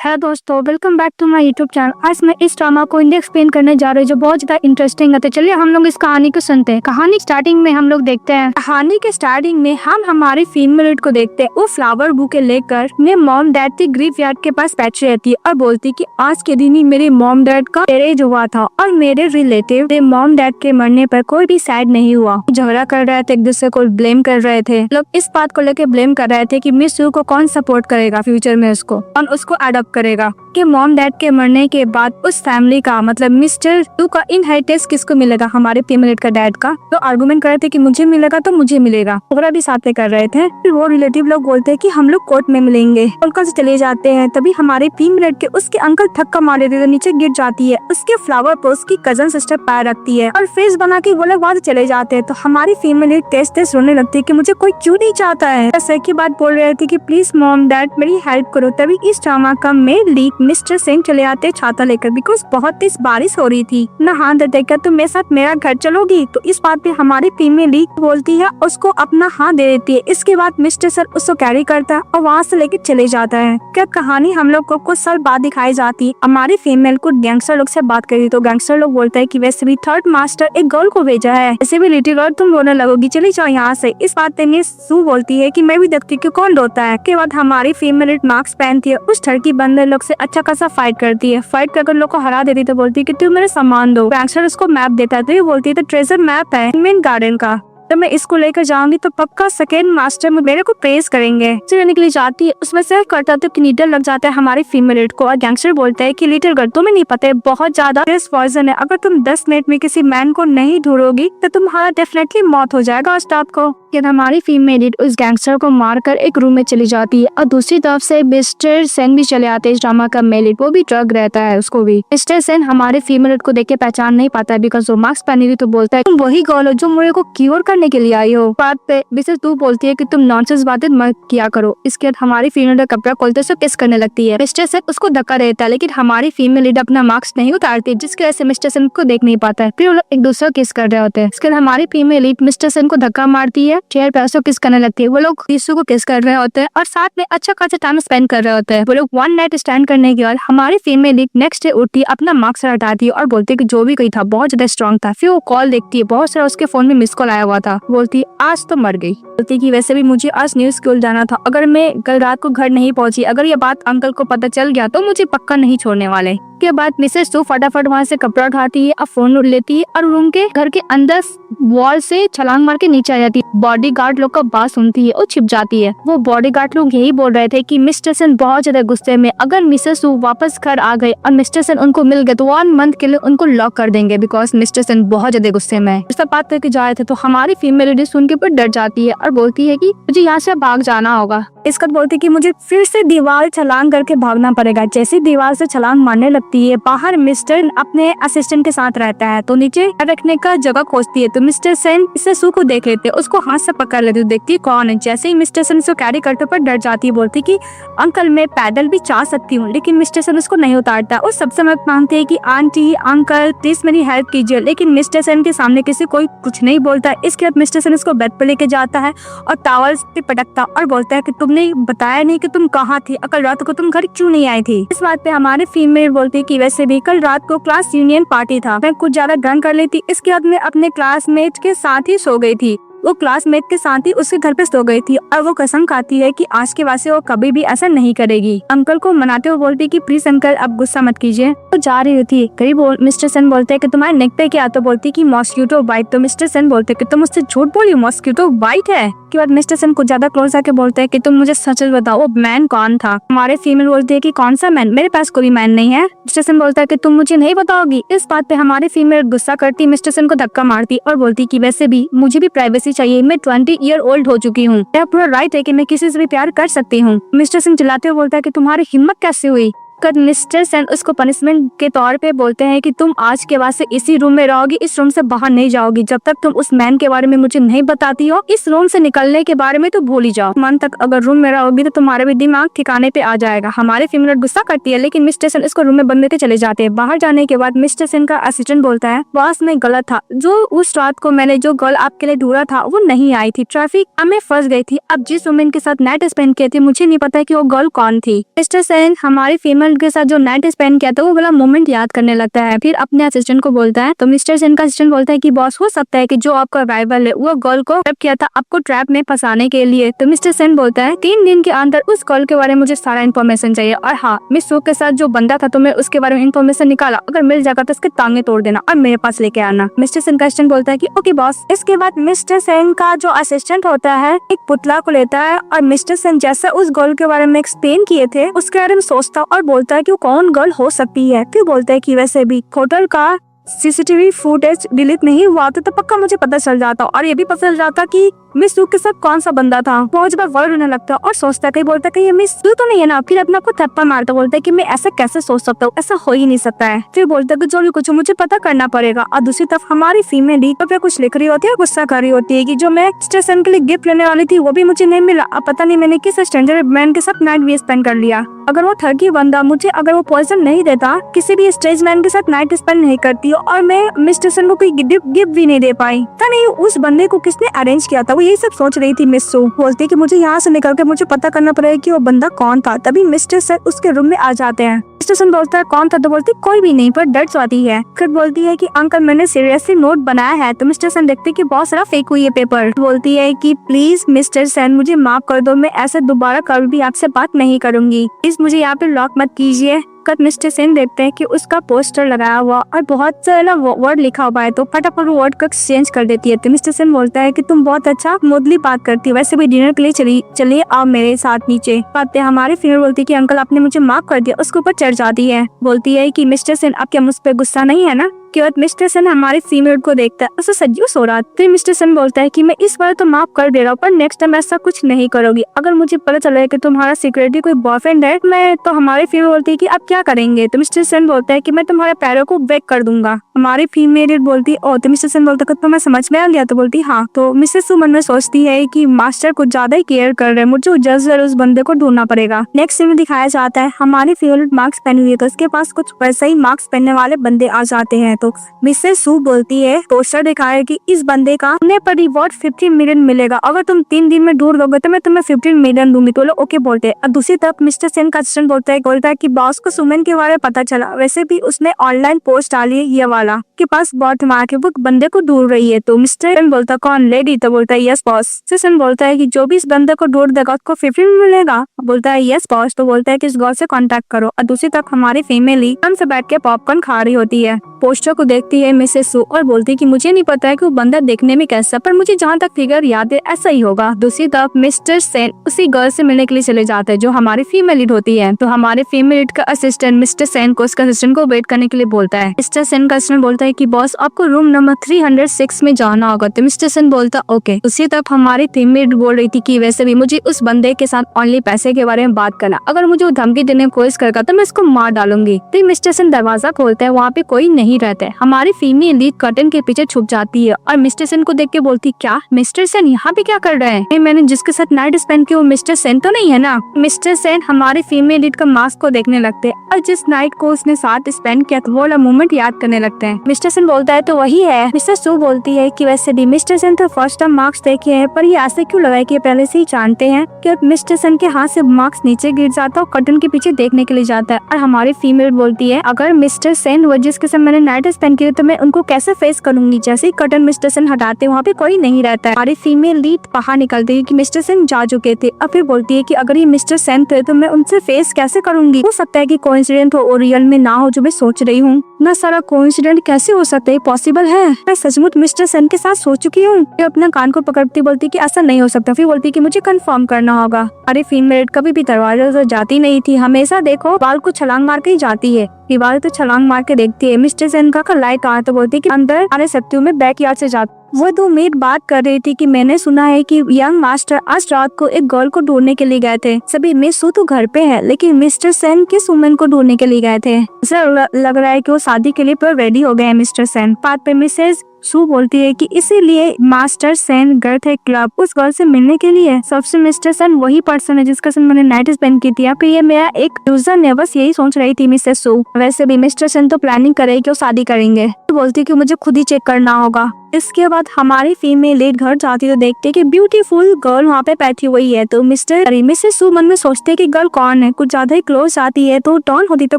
Hello दोस्तों, welcome back to my YouTube channel. आज मैं इस ड्रामा को हिंदी एक्सप्लेन करने जा रही हूँ जो बहुत ज्यादा इंटरेस्टिंग है। तो चलिए हम लोग इस कहानी को सुनते हैं। कहानी स्टार्टिंग में हम लोग देखते हैं, कहानी के स्टार्टिंग में हम हमारी फीमेल लीड को देखते हैं। वो फ्लावर बुके लेकर मेरे मॉम डैड की ग्रेवयार्ड के पास बैठी रहती है और बोलती कि आज के दिन ही मेरे मॉम डैड का मैरिज हुआ था और मेरे रिलेटिव मेरे मॉम डैड के मरने पर कोई भी सैड नहीं हुआ। झगड़ा कर रहे थे, एक दूसरे को ब्लेम कर रहे थे। लोग इस बात को लेकर ब्लेम कर रहे थे कि मिस यू को कौन सपोर्ट करेगा फ्यूचर में, उसको कौन उसको अडॉप्ट करेगा, कि मॉम डैड के मरने के बाद उस फैमिली का मतलब मिस्टर टू का इनहेरिटेंस किसको मिलेगा, हमारे फीमेल का डैड का। तो आर्गुमेंट कर रहे थे कि मुझे मिलेगा तो मुझे मिलेगा, झगड़ा भी साथ में कर रहे थे। फिर वो रिलेटिव लोग बोलते हैं कि हम लोग कोर्ट में मिलेंगे, अंकल से चले जाते हैं। तभी हमारे फीमेल के उसके अंकल धक्का मार देते हैं, नीचे गिर जाती है। उसके फ्लावर पर उसकी कजन सिस्टर पैर रखती है और फेस बना के वो लोग वहाँ से चले जाते हैं। तो हमारी फीमेल टेस्ट रोने लगती है कि मुझे कोई क्यों नहीं चाहता है। सर की बात बोल रहे थे कि प्लीज मॉम डैड मेरी हेल्प करो। तभी इस ड्रामा का मेन लीड मिस्टर सेन चले आते छाता लेकर, बिकॉज बहुत तेज बारिश हो रही थी ना। हाथ देकर तुम मेरे साथ मेरा घर चलोगी। तो इस बात पे हमारी फीमेल लीड बोलती है, उसको अपना हाथ दे देती है। इसके बाद मिस्टर सर उसको कैरी करता है और वहाँ से लेकर चले जाता है। क्या कहानी हम लोग को कुछ साल बाद दिखाई जाती है। हमारी फीमेल को गैंगस्टर लोग से बात करी तो गैंगस्टर लोग बोलते है कि वैसे भी थर्ड मास्टर एक गर्ल को भेजा है, ऐसे भी लिटिल गर्ल तुम रोने लगोगी, चली जाओ यहाँ से। इस बात पे मिस सू बोलती है कि मैं भी देखती हूँ कौन रोता है। के बाद हमारी फीमेल मास्क पहनती है, उस ठरकी बंदर लोग से अच्छा खासा फाइट करती है। फाइट कर लोग को हरा देती तो बोलती है कि तुम मेरे सामान दो। गैंगस्टर उसको मैप देता है तो ये बोलती है तो ट्रेजर मैप है मेन गार्डन का, तो मैं इसको लेकर जाऊंगी तो पक्का सेकेंड मास्टर में मेरे को प्रेज करेंगे। चलने के लिए जाती है, उसमें सेल्फ करता तो नीडल लग जाता है हमारी फीमेल को। और गैंगस्टर बोलता है कि लिटिल गर्ल तुम्हें नहीं पता है बहुत ज्यादा पॉइजन है, अगर तुम 10 मिनट में किसी मैन को नहीं ढूंढोगी तो तुम्हारा डेफिनेटली मौत हो जाएगा उस रात को। हमारी फीमेल उस गैंगस्टर को मारकर एक रूम में चली जाती है और दूसरी तरफ से मिस्टर सेन भी चले आते हैं। इस ड्रामा का मेल वो भी ड्रग रहता है, उसको भी मिस्टर सेन हमारे फीमेल को देख के पहचान नहीं पाता है, बिकॉज वो मास्क पहनी हुई। तो बोलता है तुम वही गर्ल हो जो मुझे को क्योर करने के लिए आई हो। बात पे मिसेस तू बोलती है कि तुम नॉनसेंस बातें मत किया करो। इसके बाद हमारी फीमेल का कपड़ा खोलते से किस करने लगती है। मिस्टर सेन उसको धक्का देता है, लेकिन हमारी फीमेल लीड अपना मास्क नहीं उतारती, जिसकी वजह से मिस्टर सेन को देख नहीं पाता है। फिर वो लोग एक दूसरे को किस कर रहे होते हैं। इसके बाद हमारी फीमेल लीड मिस्टर सेन को धक्का मारती है, चेयर पे उसको किस करने लगती है। वो लोग यीशु को किस कर रहे होते हैं और साथ में अच्छा खासा टाइम स्पेंड कर रहे होते हैं। वो लोग वन नाइट स्टैंड करने के बाद हमारी फीमेल लीड नेक्स्ट डे उठती है, अपना मास्क हटाती है और बोलती है कि जो भी कोई था बहुत ज्यादा स्ट्रॉन्ग था। फिर वो कॉल देखती है, बहुत सारा उसके फोन में मिस कॉल आया हुआ था। बोलती है आज तो मर गई। बोलती कि वैसे भी मुझे आज न्यू स्कूल जाना था, अगर मैं कल रात को घर नहीं पहुंची, अगर ये बात अंकल को पता चल गया तो मुझे पक्का नहीं छोड़ने वाले। के बाद मिसेस सू फटाफट वहाँ से कपड़ा उठाती है और फोन लेती है और रूम के घर के अंदर वॉल से छलांग मार के नीचे आ जाती है। बॉडीगार्ड लोग का बात सुनती है और छिप जाती है। वो बॉडीगार्ड लोग यही बोल रहे थे कि मिस्टर सेन बहुत ज्यादा गुस्से में, अगर मिसेस सू वापस घर आ गए और मिस्टर सेन उनको मिल गए तो 1 मंथ के लिए उनको लॉक कर देंगे, बिकॉज मिस्टर सेन बहुत ज्यादा गुस्से में है। सब बात करके जा रहे थे तो हमारी फीमेल लेडी सुन के डर जाती है और बोलती है कि मुझे यहाँ से भाग जाना होगा। इसका बोलती कि मुझे फिर से दीवार छलांग करके भागना पड़ेगा। जैसे दीवार से छलांग मारने लगती है, बाहर मिस्टर अपने असिस्टेंट के साथ रहता है तो नीचे रखने का जगह खोजती है। तो मिस्टर सेन इसे सू को देख लेते, उसको हाथ से पकड़ लेते, देखती है कौन है। जैसे ही मिस्टर सेन उसको कैरी करते पर डर जाती है, बोलती कि अंकल मैं पैदल भी जा सकती हूँ, लेकिन मिस्टर सेन उसको नहीं उतारता। और सबसे मदद मांगती है कि आंटी अंकल प्लीज मेरी हेल्प कीजिए, लेकिन मिस्टर सेन के सामने किसी कोई कुछ नहीं बोलता। इसके बाद मिस्टर सेन उसको बेड पे लेके जाता है और टॉवल पे पटकता और बोलता है कि तुमने बताया नहीं कि तुम कहाँ थी, कल रात को तुम घर क्यों नहीं आई थी। इस बात पे हमारे फीमेल बोलती है कि वैसे भी कल रात को क्लास यूनियन पार्टी था, मैं कुछ ज्यादा ड्रंक कर ली थी। इसके बाद मैं अपने क्लासमेट के साथ ही सो गई थी। वो क्लासमेट के साथ ही उसके घर पे सो गई थी और वो कसम खाती है कि आज के बाद से वो कभी भी ऐसा नहीं करेगी। अंकल को मनाते हुए बोलती कि प्लीज अंकल अब गुस्सा मत कीजिए। तो जा रही थी करीब मिस्टर सेन बोलते हैं कि तुम्हारे नेक पे क्या, तो बोलती कि मॉस्किटो बाइट। तो मिस्टर सेन बोलते कि तुम मुझसे झूठ बोली, मॉस्किटो बाइट है। के बाद मिस्टर सेन को ज्यादा क्लोज आके बोलते हैं कि तुम मुझे सच बताओ वो मैन कौन था। हमारे फीमेल बोलती है कि कौन सा मैन, मेरे पास कोई मैन नहीं है। मिस्टर सेन बोलता है कि तुम मुझे नहीं बताओगी। इस बात पे हमारी फीमेल गुस्सा करती, मिस्टर सेन को धक्का मारती और बोलती कि वैसे भी मुझे भी प्राइवेसी चाहिए, मैं 20 ईयर ओल्ड हो चुकी हूँ, मेरा पूरा राइट है कि मैं किसी से भी प्यार कर सकती हूँ। मिस्टर सिंह चिल्लाते हुए बोलता है कि तुम्हारी हिम्मत कैसे हुई। मिस्टर सेन उसको पनिशमेंट के तौर पे बोलते हैं कि तुम आज के बाद से इसी रूम में रहोगी, इस रूम से बाहर नहीं जाओगी जब तक तुम उस मैन के बारे में मुझे नहीं बताती हो। इस रूम से निकलने के बारे में तो भूल ही जाओ, मन तक अगर रूम में रहोगी तो तुम्हारे भी दिमाग ठिकाने पे आ जाएगा। हमारे फीमेल गुस्सा करती है, लेकिन मिस्टर सेन इसको रूम में बंद करके चले जाते हैं। बाहर जाने के बाद मिस्टर सेन का असिस्टेंट बोलता है बॉस मैं गलत था, जो उस रात को मैंने जो गर्ल आपके लिए ढूंढा था वो नहीं आई थी, ट्रैफिक में फंस गई थी। अब जिस वुमेन के साथ नाइट स्पेंड किए थे मुझे नहीं पता कि वो गर्ल कौन थी। मिस्टर सेन हमारी फीमेल गर्ल के साथ जो नाइट स्पेंड किया था वो वाला मोमेंट याद करने लगता है। फिर अपने असिस्टेंट को बोलता है, तो मिस्टर सेन का असिस्टेंट बोलता है कि बॉस हो सकता है कि जो आपका राइवल है वो गर्ल को ट्रैप किया था आपको ट्रैप में फंसाने के लिए। तो मिस्टर सेन बोलता है 3 दिन के अंदर उस गर्ल के बारे में मुझे सारा इन्फॉर्मेशन चाहिए, और हाँ मिस सू के साथ जो बंदा था तुम्हें उसके बारे में इन्फॉर्मेशन निकाला, अगर मिल जाएगा तो उसके टांगे तोड़ देना और मेरे पास लेके आना। मिस्टर सेन का असिस्टेंट बोलता है कि ओके बॉस। इसके बाद मिस्टर सेन का जो असिस्टेंट होता है एक पुतला को लेता है और मिस्टर सेन जैसा उस गर्ल के बारे में एक्सप्लेन किए थे उसके बारे में सोचता और बोलता है कि वो कौन गर्ल हो सकती है। फिर बोलता है कि वैसे भी होटल का सीसीटीवी फुटेज डिलीट नहीं हुआ तो पक्का मुझे पता चल जाता, और ये भी पता चल जाता कि मिस सू के साथ कौन सा बंदा था। बहुत बार वर्ड होने लगता और सोचता है, बोलता है कि ये मिस सू तो नहीं है ना। फिर अपने आप को थप्पड़ मारता, बोलता है कि मैं ऐसा कैसे सोच सकता हूँ, ऐसा हो ही नहीं सकता है। फिर बोलता है कि जो भी कुछ मुझे पता करना पड़ेगा। और दूसरी तरफ हमारी फीमेल लीड पे कुछ लिख रही होती है, गुस्सा कर रही होती है कि जो मैं स्टेशन के लिए गिफ्ट लेने वाली थी वो भी मुझे नहीं मिला। अब पता नहीं मैंने किस स्ट्रेंजर मैन के साथ नाइट भी स्पेंड कर लिया। अगर वो ठगी बंदा मुझे अगर वो पॉइजन नहीं देता, किसी भी स्टेज मैन के साथ नाइट स्पेंड नहीं करती और मैं मिस्टर सेन को कोई गिफ्ट भी नहीं दे पाई, तो नहीं उस बंदे को किसने अरेंज किया था। वो यही सब सोच रही थी। मिस सू बोलती है कि मुझे यहाँ से निकल के मुझे पता करना पड़ेगा कि वो बंदा कौन था। तभी मिस्टर सेन उसके रूम में आ जाते हैं। मिस्टर सेन बोलता है कौन था, तो बोलती कोई भी नहीं, पर डर जाती है। फिर बोलती है कि अंकल मैंने सीरियसली नोट बनाया है। तो मिस्टर सेन देखते हैं कि बहुत सारा फेक हुई है पेपर। बोलती है कि प्लीज मिस्टर सेन मुझे माफ कर दो, मैं ऐसे दोबारा कभी भी आपसे बात नहीं करूंगी, प्लीज मुझे यहाँ पे लॉक मत कीजिए। कट मिस्टर सेन देखते हैं कि उसका पोस्टर लगाया हुआ और बहुत सारा वर्ड लिखा हुआ है, तो फटाफट वर्ड को एक्सचेंज कर देती है। तो मिस्टर सेन बोलता है कि तुम बहुत अच्छा मुदली बात करती हो, वैसे भी डिनर के लिए चलिए आप मेरे साथ नीचे। बात है हमारी फीमेल बोलती है कि अंकल आपने मुझे माफ कर दिया। उसके ऊपर चढ़ जाती है, बोलती है कि मिस्टर सेन आप क्या मुझ पर गुस्सा नहीं है ना। के बाद मिस्टर सेन हमारे फीमेल को देखता है, उसे सज्जूस हो रहा। फिर मिस्टर सेन बोलता है कि मैं इस बार तो माफ कर दे रहा हूँ, पर नेक्स्ट टाइम ऐसा कुछ नहीं करोगी। अगर मुझे पता चला कि तुम्हारा सिक्योरिटी कोई बॉयफ्रेंड है, मैं तो हमारी फीमेल बोलती है कि आप क्या करेंगे। तो मिस्टर सेन बोलता है कि मैं तुम्हारे पैरों को ब्रेक कर दूंगा। हमारी फीमेल बोलती है तो मिस्टर सेन बोलता है तो मैं समझ में आ गया। तो बोलती हाँ। तो मिसेस सू मन में सोचती है कि मास्टर कुछ ज्यादा ही केयर कर रहे हैं, मुझे जल्द उस बंदे को ढूंढना पड़ेगा। नेक्स्ट सीन में दिखाया जाता है हमारी फीमेल मार्क्स पहनी हुई है, तो उसके पास कुछ वैसे ही मार्क्स पहनने वाले बंदे आ जाते हैं। तो मिसेस सू बोलती है पोस्टर दिखाया कि इस बंदे का होने पर रिवॉर्ड 15 मिलियन मिलेगा, अगर तुम 3 दिन में ढूंढ दोगे तो मैं तुम्हें 15 मिलियन दूंगी। तो लोग ओके बोलते हैं। और दूसरी तरफ मिस्टर सेन का असिस्टेंट बोलता है कि बॉस को सुमन के बारे में पता चला, वैसे भी उसने ऑनलाइन पोस्ट डाली है ये वाला के पास बहुत मार के वो बंदे को ढूंढ रही है। तो मिस्टर सेन बोलता कौन, लेडी। तो बोलता है यस बॉस। सेन बोलता है कि जो भी इस बंदे को ढूंढ देगा उसको 15 मिलेगा। बोलता है यस बॉस। तो बोलता है कि इस गॉड से कांटेक्ट करो। और दूसरी तरफ हमारी फीमेल से बैठ के पॉपकॉर्न खा रही होती है। पोस्टर को देखती है मिसेस सू और बोलती है कि मुझे नहीं पता है कि वो बंदा देखने में कैसा, पर मुझे जहाँ तक फिगर याद है ऐसा ही होगा। दूसरी तरफ मिस्टर सेन उसी गर्ल से मिलने के लिए चले जाते हैं जो हमारी फीमेल लीड होती है। तो हमारे फीमेल लीड का असिस्टेंट मिस्टर सेन को उसका असिस्टेंट को वेट करने के लिए बोलता है। मिस्टर सेन का असिस्टेंट बोलता है कि बॉस आपको रूम नंबर 306 में जाना होगा। तो मिस्टर सेन बोलता ओके। उसी तरफ हमारी फीमेल लीड बोल रही थी कि वैसे भी मुझे उस बंदे के साथ ओनली पैसे के बारे में बात करना, अगर मुझे वो धमकी देने की कोशिश करेगा तो मैं इसको मार डालूंगी। तो मिस्टर सेन दरवाजा खोलता है, वहाँ पे कोई नहीं रहता है। हमारी फीमेल लीड कर्टन के पीछे छुप जाती है और मिस्टर सेन को देख के बोलती क्या मिस्टर सेन यहाँ पे क्या कर रहे हैं, मैंने जिसके साथ नाइट स्पेंड की वो मिस्टर सेन तो नहीं है ना। मिस्टर सेन हमारी फीमेल लीड का मास्क को देखने लगते हैं और जिस नाइट को उसने साथ स्पेंड किया तो वो वाला मोमेंट याद करने लगते हैं। मिस्टर सेन बोलता है तो वही है। मिस्टर सू बोलती है कि वैसे भी मिस्टर सेन तो फर्स्ट टाइम मार्क्स देखे हैं, पर ये ऐसे क्यों लगा कि पहले से ही जानते हैं। कि मिस्टर सेन के हाथ से मार्क्स नीचे गिर जाता है और कर्टन के पीछे देखने के लिए जाता है। और हमारी फीमेल बोलती है अगर मिस्टर सेन वो जिसके साथ मैंने नाइट स्पेंड की तो मैं उनको कैसे फेस करूंगी। जैसे ही कर्टन मिस्टर सेन हटाते वहाँ पे कोई नहीं रहता है। हमारी फीमेल लीड बाहर निकलती है कि मिस्टर सेन जा चुके थे। और फिर बोलती है कि अगर ये मिस्टर सेन थे तो मैं उनसे फेस कैसे करूंगी। हो सकता है कि कोइंसिडेंट हो और रियल में ना हो जो मैं सोच रही हूँ। ना सारा कोइंसिडेंट कैसे हो सकता है, पॉसिबल है। मैं सचमुच मिस्टर सेन के साथ सो चुकी हूँ। अपना कान को पकड़ती बोलती कि ऐसा नहीं हो सकता। फिर बोलती कि मुझे कंफर्म करना होगा। अरे फीमेल कभी भी दरवाजे से जाती नहीं थी, हमेशा देखो बाल को छलांग मार के ही जाती है। दीवार तो छलांग मार के देखती है। मिस्टर सेन का लाइट आ तो बोलती कि अंदर आने सकती हूँ, मैं बैकयार्ड से जाती। वो 2 मेड बात कर रही थी कि मैंने सुना है कि यंग मास्टर आज रात को एक गर्ल को ढूंढने के लिए गए थे। सभी मिस सू तो घर पे है, लेकिन मिस्टर सेन किस वुमेन को ढूंढने के लिए गए थे। ऐसा लग रहा है कि वो शादी के लिए पर रेडी हो गए हैं मिस्टर सेन। बात पे मिसेस सू बोलती है कि इसीलिए मास्टर सेन गए थे क्लब उस गर्ल से मिलने के लिए। सबसे मिस्टर सेन वही पर्सन है जिसका साथ मैंने नाइट स्पेंड की थी। फिर ये मेरा एक यूजर है, बस यही सोच रही थी मिसेस सू। वैसे भी मिस्टर सेन तो प्लानिंग कर रही कि वो शादी करेंगे। तो बोलती है कि मुझे खुद ही चेक करना होगा। इसके बाद हमारी फीमेल लीड घर जाती है तो देखते है कि ब्यूटीफुल गर्ल वहाँ पे बैठी हुई है। तो मिसेस सू मन में सोचते कि गर्ल कौन है, कुछ ज्यादा ही क्लोज आती है तो टर्न होती तो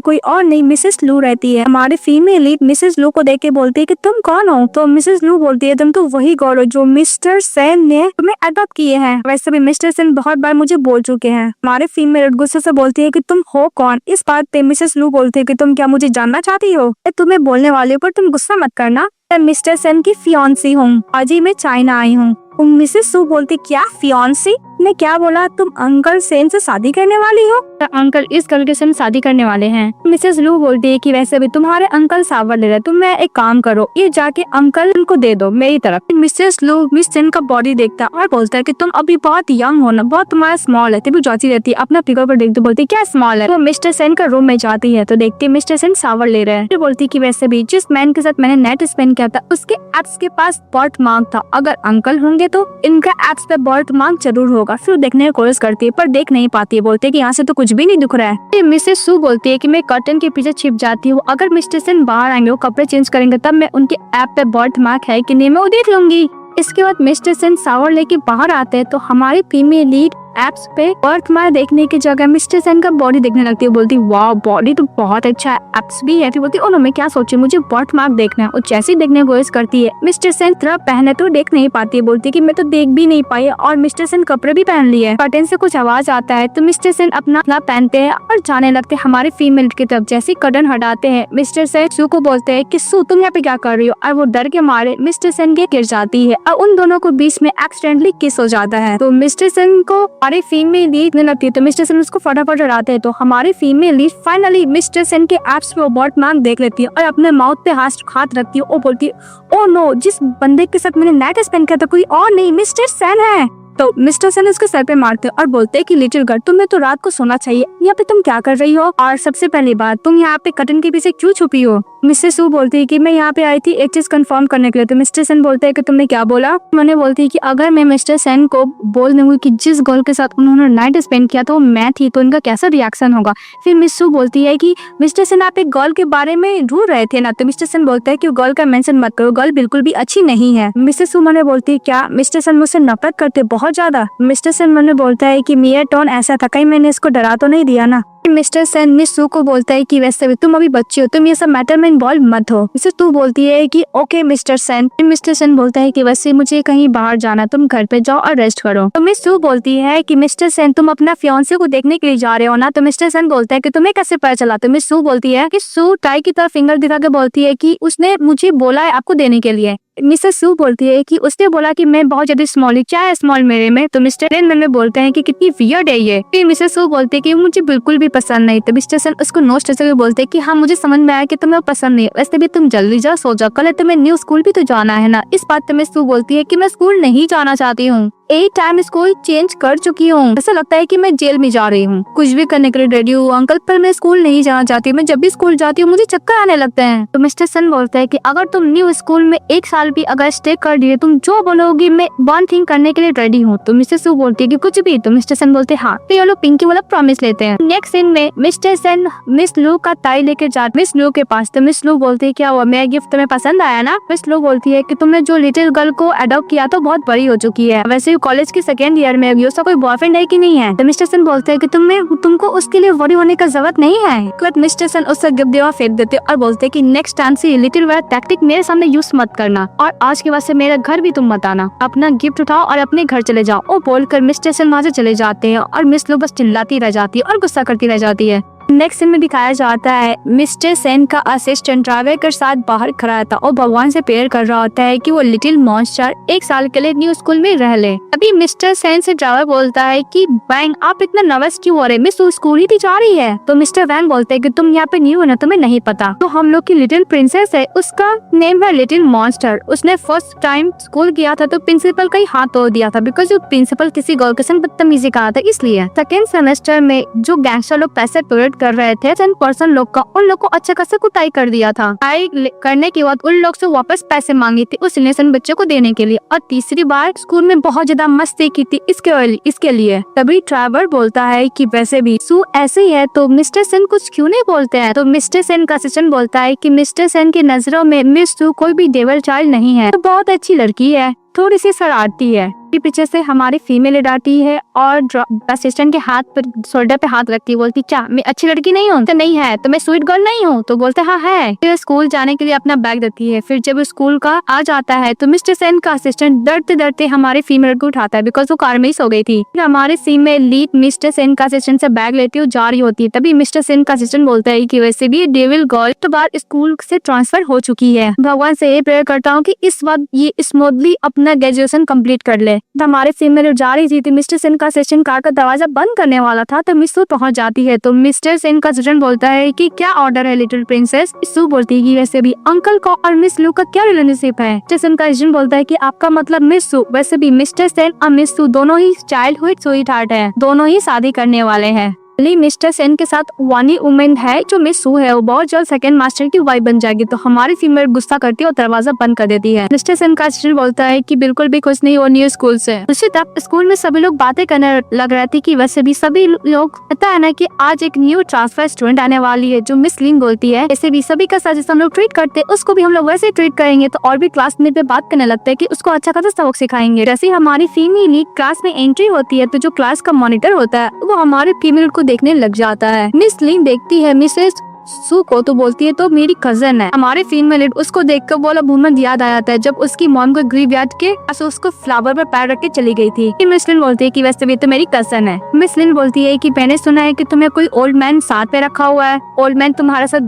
कोई और नहीं मिसेस लू रहती है। हमारी फीमेल लीड मिसेस लू को देख के बोलती है कि तुम कौन हो। तो मिसेस लू बोलती है तुम तो वही गर्ल हो जो मिस्टर सेन ने तुम्हें अडॉप्ट किए हैं। वैसे भी मिस्टर सेन बहुत बार मुझे बोल चुके हैं। हमारे फीमेल गुस्से से बोलती है कि तुम हो कौन। इस बात पे मिसेस लू बोलती है कि तुम क्या मुझे जानना चाहती हो। तुम्हें बोलने वाले पर तुम गुस्सा मत करना, मैं मिस्टर सेन की फियांसी हूँ, आज ही मैं चाइना आई हूँ। मिसेस सू बोलती क्या फियांसी, ने क्या बोला, तुम अंकल सेन से शादी करने वाली हो। तो अंकल इस गर्ल के साथ शादी करने वाले हैं। मिसेस लू बोलती है कि वैसे भी तुम्हारे अंकल सावर ले रहे, तुम मैं एक काम करो, ये जाके अंकल को दे दो मेरी तरफ। मिसेस लू मिस सेन का बॉडी देखता और बोलता है कि तुम अभी बहुत यंग हो ना, बहुत तुम्हारा स्मॉल है, तभी जाती रहती है अपना फिगर पर देखते बोलती क्या स्मॉल है। तो मिस्टर सेन का रूम में जाती है तो देखती है मिस्टर सेन सावर ले रहे हैं। बोलती कि वैसे भी जिस मैन के साथ मैंने नेट स्पेंड किया था उसके एप्स के पास बर्थ मार्क था, अगर अंकल होंगे तो इनका एप्स पे बर्थ मार्क जरूर होगा। फिर देखने की कोशिश करती है पर देख नहीं पाती है, बोलते है कि यहाँ से तो कुछ भी नहीं दिख रहा है। मिसेस सू बोलती है कि मैं कर्टन के पीछे छिप जाती हूँ, अगर मिस्टर सेन बाहर आएंगे वो कपड़े चेंज करेंगे तब मैं उनके ऐप पे बर्थ मार्क है कि नहीं मैं वो देख लूंगी। इसके बाद मिस्टर सेन शावर लेके बाहर आते हैं तो हमारी फीमेल लीड एप्स पे बर्थ मार्क देखने की जगह मिस्टर सेन का बॉडी देखने लगती है। बोलती वाह बॉडी तो बहुत अच्छा है, एप्स भी है। फिर बोलती ओ नो मैं क्या सोची, मुझे बर्थ मार्क देखना है। और जैसे ही देखने की कोशिश करती है मिस्टर सेन तरफ पहने तो देख नहीं पाती है, बोलती कि मैं तो देख भी नहीं पाई और मिस्टर सेन कपड़े भी पहन लिए। कर्टन से कुछ आवाज आता है तो मिस्टर सेन अपना पहनते हैं और जाने लगते हैं हमारे फीमेल की तरफ। जैसे ही कर्टन हटाते हैं मिस्टर सेन सू को बोलते है कि सू तुम यहाँ पे क्या कर रही हो, और वो डर के मारे मिस्टर सेन के गिर जाती है और उन दोनों को बीच में एक्सीडेंटली किस हो जाता है। तो मिस्टर सेन को हमारी फीमेल लीड लगती है तो मिस्टर सेन उसको फटाफट हटाते हैं। तो हमारी female lead finally mister Sen के एप्स पे बर्थ मार्क देख लेती है और अपने माउथ पे हाथ रखती है और बोलती है ओ नो जिस बंदे के साथ मैंने नाइट स्पेंड किया था कोई और नहीं मिस्टर सेन है। तो मिस्टर सेन उसके सर पे मारते और बोलते हैं कि लिटिल गर्ल तुम्हें तो रात को सोना चाहिए, यहाँ पे तुम क्या कर रही हो, और सबसे पहली बात तुम यहाँ पे कर्टन के पीछे क्यों छुपी हो। मिसेस सू बोलती है कि मैं यहाँ पे आई थी एक चीज कंफर्म करने के लिए। तो मिस्टर सेन बोलते हैं कि तुमने क्या बोला। मैंने बोलती है कि अगर मैं मिस्टर सेन को बोल दूंगी कि जिस गर्ल के साथ उन्होंने नाइट स्पेंड किया था वो मैं थी तो इनका कैसा रिएक्शन होगा। फिर मिस सू बोलती है कि मिस्टर सेन आप एक गर्ल के बारे में ढूंढ रहे थे ना। तो मिस्टर सेन बोलता है कि गर्ल का मेंशन मत करो, गर्ल बिल्कुल भी अच्छी नहीं है। मिसेस सू मैंने बोलती है क्या मिस्टर सेन मुझसे नफरत करते बहुत ज्यादा। मिस्टर सेन मैंने बोलता है कि मेरा टोन ऐसा था, कहीं मैंने इसको डरा तो नहीं दिया ना। मिस्टर सेन मिस सू को बोलता है कि वैसे भी तुम अभी बच्ची हो, तुम ये सब मैटर में इन्वॉल्व मत हो। मिसेस सू बोलती है कि okay mister Sen. Mister Sen बोलता है कि वैसे मुझे कहीं बाहर जाना, तुम घर पे जाओ और रेस्ट करो। तो मिस सू बोलती है कि मिस्टर सेन तुम अपना फियांसे को देखने के लिए जा रहे हो ना। तो मिस्टर सेन बोलता है कि तुम्हें कैसे पता चला। तो मिस सू बोलती है कि सू टाई की तरफ फिंगर दिखा के बोलती है कि उसने मुझे बोला है आपको देने के लिए। मिसेस सू बोलती है कि उसने बोला कि मैं बहुत ज्यादा स्मॉल, क्या है स्मॉल मेरे में। तो मिस्टर सेन में बोलते हैं कि कितनी वियर्ड है ये। फिर मिसेस सू बोलती है कि मुझे बिल्कुल भी पसंद नहीं। तो मिस्टर सेन उसको नोच से बोलते हैं कि हाँ मुझे समझ में आया कि तुम्हें पसंद नहीं, वैसे भी तुम जल्दी जाओ सो जाओ, कल तुम्हें न्यू स्कूल भी तो जाना है ना। इस बात पे मिस सू बोलती है कि मैं स्कूल नहीं जाना चाहती हूँ, एक टाइम स्कूल चेंज कर चुकी हूँ, ऐसा लगता है कि मैं जेल में जा रही हूँ, कुछ भी करने के लिए रेडी हूँ अंकल, पर मैं स्कूल नहीं जाना चाहती। मैं जब भी स्कूल जाती हूँ मुझे चक्कर आने लगते हैं। तो मिस्टर सेन बोलता है कि अगर तुम न्यू स्कूल में एक साल भी अगर स्टे कर दिए, तुम जो बोलोगी मैं वन थिंग करने के लिए रेडी हूँ। तो मिस्टर सू बोलती है कि कुछ भी। तो मिस्टर सेन बोलते हैं हाँ। तो ये लोग पिंकी वाला प्रॉमिस लेते हैं। नेक्स्ट सीन में मिस्टर सेन मिस लू का टाई लेके जाते मिस लू के पास। तो मिस लू बोलती है क्या हुआ, मेरा गिफ्ट तुम्हें पसंद आया ना। मिस लू बोलती है कि तुमने जो लिटिल गर्ल को अडॉप्ट किया तो बहुत बड़ी हो चुकी है, वैसे ही कॉलेज की सेकेंड ईयर में अभी उसका कोई बॉयफ्रेंड है कि नहीं है। तो मिस्टर सेन बोलते हैं कि तुमको उसके लिए वरी होने का जरूरत नहीं है। मिस्टर सेन उससे गिफ्ट देवा फेंक देते और बोलते हैं कि नेक्स्ट टाइम से लिटिल वाला टैक्टिक मेरे सामने यूज मत करना और आज के बाद से मेरा घर भी तुम मत आना, अपना गिफ्ट उठाओ और अपने घर चले जाओ। और बोलकर मिस्टर सेन वहाँ से चले जाते हैं और मिस लू बस चिल्लाती रह जाती है और गुस्सा करती रह जाती है। नेक्स्ट सीन में दिखाया जाता है मिस्टर सेन का असिस्टेंट ड्राइवर के साथ बाहर खड़ा था और भगवान से प्रेयर कर रहा होता है कि वो लिटिल मॉन्स्टर एक साल के लिए न्यू स्कूल में रह ले। अभी मिस्टर सेन से ड्राइवर बोलता है कि वैंग आप इतना नर्वस क्यों हो रहे, मिस स्कूल ही जा रही है। तो मिस्टर वैंग बोलते है कि तुम यहाँ पे न्यू हो ना, तुम्हें नहीं पता, तो हम लोग की लिटिल प्रिंसेस है, उसका नेम है लिटिल मॉन्स्टर। उसने फर्स्ट टाइम स्कूल गया था तो प्रिंसिपल का ही हाथ तोड़ दिया था बिकॉज प्रिंसिपल किसी गर्ल के साथ बदतमीजी कहा था, इसलिए सेकेंड सेमेस्टर में जो गैंगस्टर लोग पैसे पेरेड कर रहे थे 10% लोग का, उन लोग को अच्छा खासा कुटाई कर दिया था। कुटाई करने के बाद उन लोग से वापस पैसे मांगे थे उस इनोसेंट बच्चे को देने के लिए। और तीसरी बार स्कूल में बहुत ज्यादा मस्ती की थी इसके लिए। तभी ट्रेवर बोलता है कि वैसे भी सू ऐसे ही है तो मिस्टर सेन कुछ क्यों नहीं बोलते हैं। तो मिस्टर सेन का असिस्टेंट बोलता है कि मिस्टर सेन की नजरों में मिस सू कोई भी डेविल चाइल्ड नहीं है, तो बहुत अच्छी लड़की है, थोड़ी सी शरारती है। पीछे से हमारी फीमेल लीड आती है और असिस्टेंट के हाथ पर शोल्डर पे हाथ रखती है, बोलती क्या मैं अच्छी लड़की नहीं हूँ? तो नहीं है। तो मैं स्वीट गर्ल नहीं हूँ? तो बोलते हाँ है। फिर स्कूल जाने के लिए अपना बैग देती है। फिर जब स्कूल का आ जाता है तो मिस्टर सेन का असिस्टेंट डरते डरते हमारे फीमेल को उठाता है, बिकॉज वो कार में ही सो गई थी। फिर हमारे फीमेल लीड मिस्टर सेन का असिस्टेंट से बैग लेती है, जा रही होती है। तभी मिस्टर सेन का असिस्टेंट बोलता है कि वैसे भी डेविल गर्ल तो बार स्कूल से ट्रांसफर हो चुकी है, भगवान से ये प्रेयर करता हूँ कि इस बार ये स्मूथली अपना ग्रेजुएशन कंप्लीट कर ले। तो हमारे फीमेल जा रही थी, मिस्टर सेन का असिस्टेंट कार का दरवाजा बंद करने वाला था तो मिस सू पहुंच जाती है। तो मिस्टर सेन का असिस्टेंट बोलता है कि क्या ऑर्डर है लिटिल प्रिंसेस? सू बोलती है कि वैसे भी अंकल को और मिस लू का क्या रिलेशनशिप है? मिस्टर सेन का असिस्टेंट बोलता है कि आपका मतलब मिस सू? वैसे भी मिस्टर सेन और मिस सू दोनों ही चाइल्डहुड स्वीटहार्ट है, दोनों ही शादी करने वाले हैं। मिस्टर सेन के साथ वानी उमेन है जो मिस सू है, वो बहुत जल्द सेकंड मास्टर की वाइफ बन जाएगी। तो हमारी फीमेल गुस्सा करती है और दरवाजा बंद कर देती है। मिस्टर सेन का असिस्टेंट बोलता है कि बिल्कुल भी खुश नहीं हो न्यू स्कूल से। दूसरी तरफ स्कूल में सभी लोग बातें करने लग रहे थे कि वैसे भी सभी लोग पता है ना कि आज एक न्यू ट्रांसफर स्टूडेंट आने वाली है जो मिस लिन बोलती है। ऐसे भी सभी का साथ हम लोग ट्रीट करते हैं उसको भी हम लोग वैसे ट्रीट करेंगे। तो और भी क्लासमेट पे बात करने लगते हैं कि उसको अच्छा खासा सबक सिखाएंगे। जैसे हमारी फीमेल लीड क्लास में एंट्री होती है तो जो क्लास का मॉनिटर होता है वो हमारे फीमेल को देखने लग जाता है। मिस लिन देखती है मिसेस सू को तो बोलती है तो मेरी कजन है। हमारे फीमेल लीड उसको देखकर बोला मोमेंट याद आया था जब उसकी मॉम को ग्रेवयार्ड के उसको फ्लावर पर पैर रख के चली गई थी। मिस लिन बोलती है कि वैसे भी तो मेरी कजन है। मिस लिन बोलती है कि मैंने सुना है कि तुम्हें कोई ओल्ड मैन साथ पे रखा हुआ है, ओल्ड मैन तुम्हारे साथ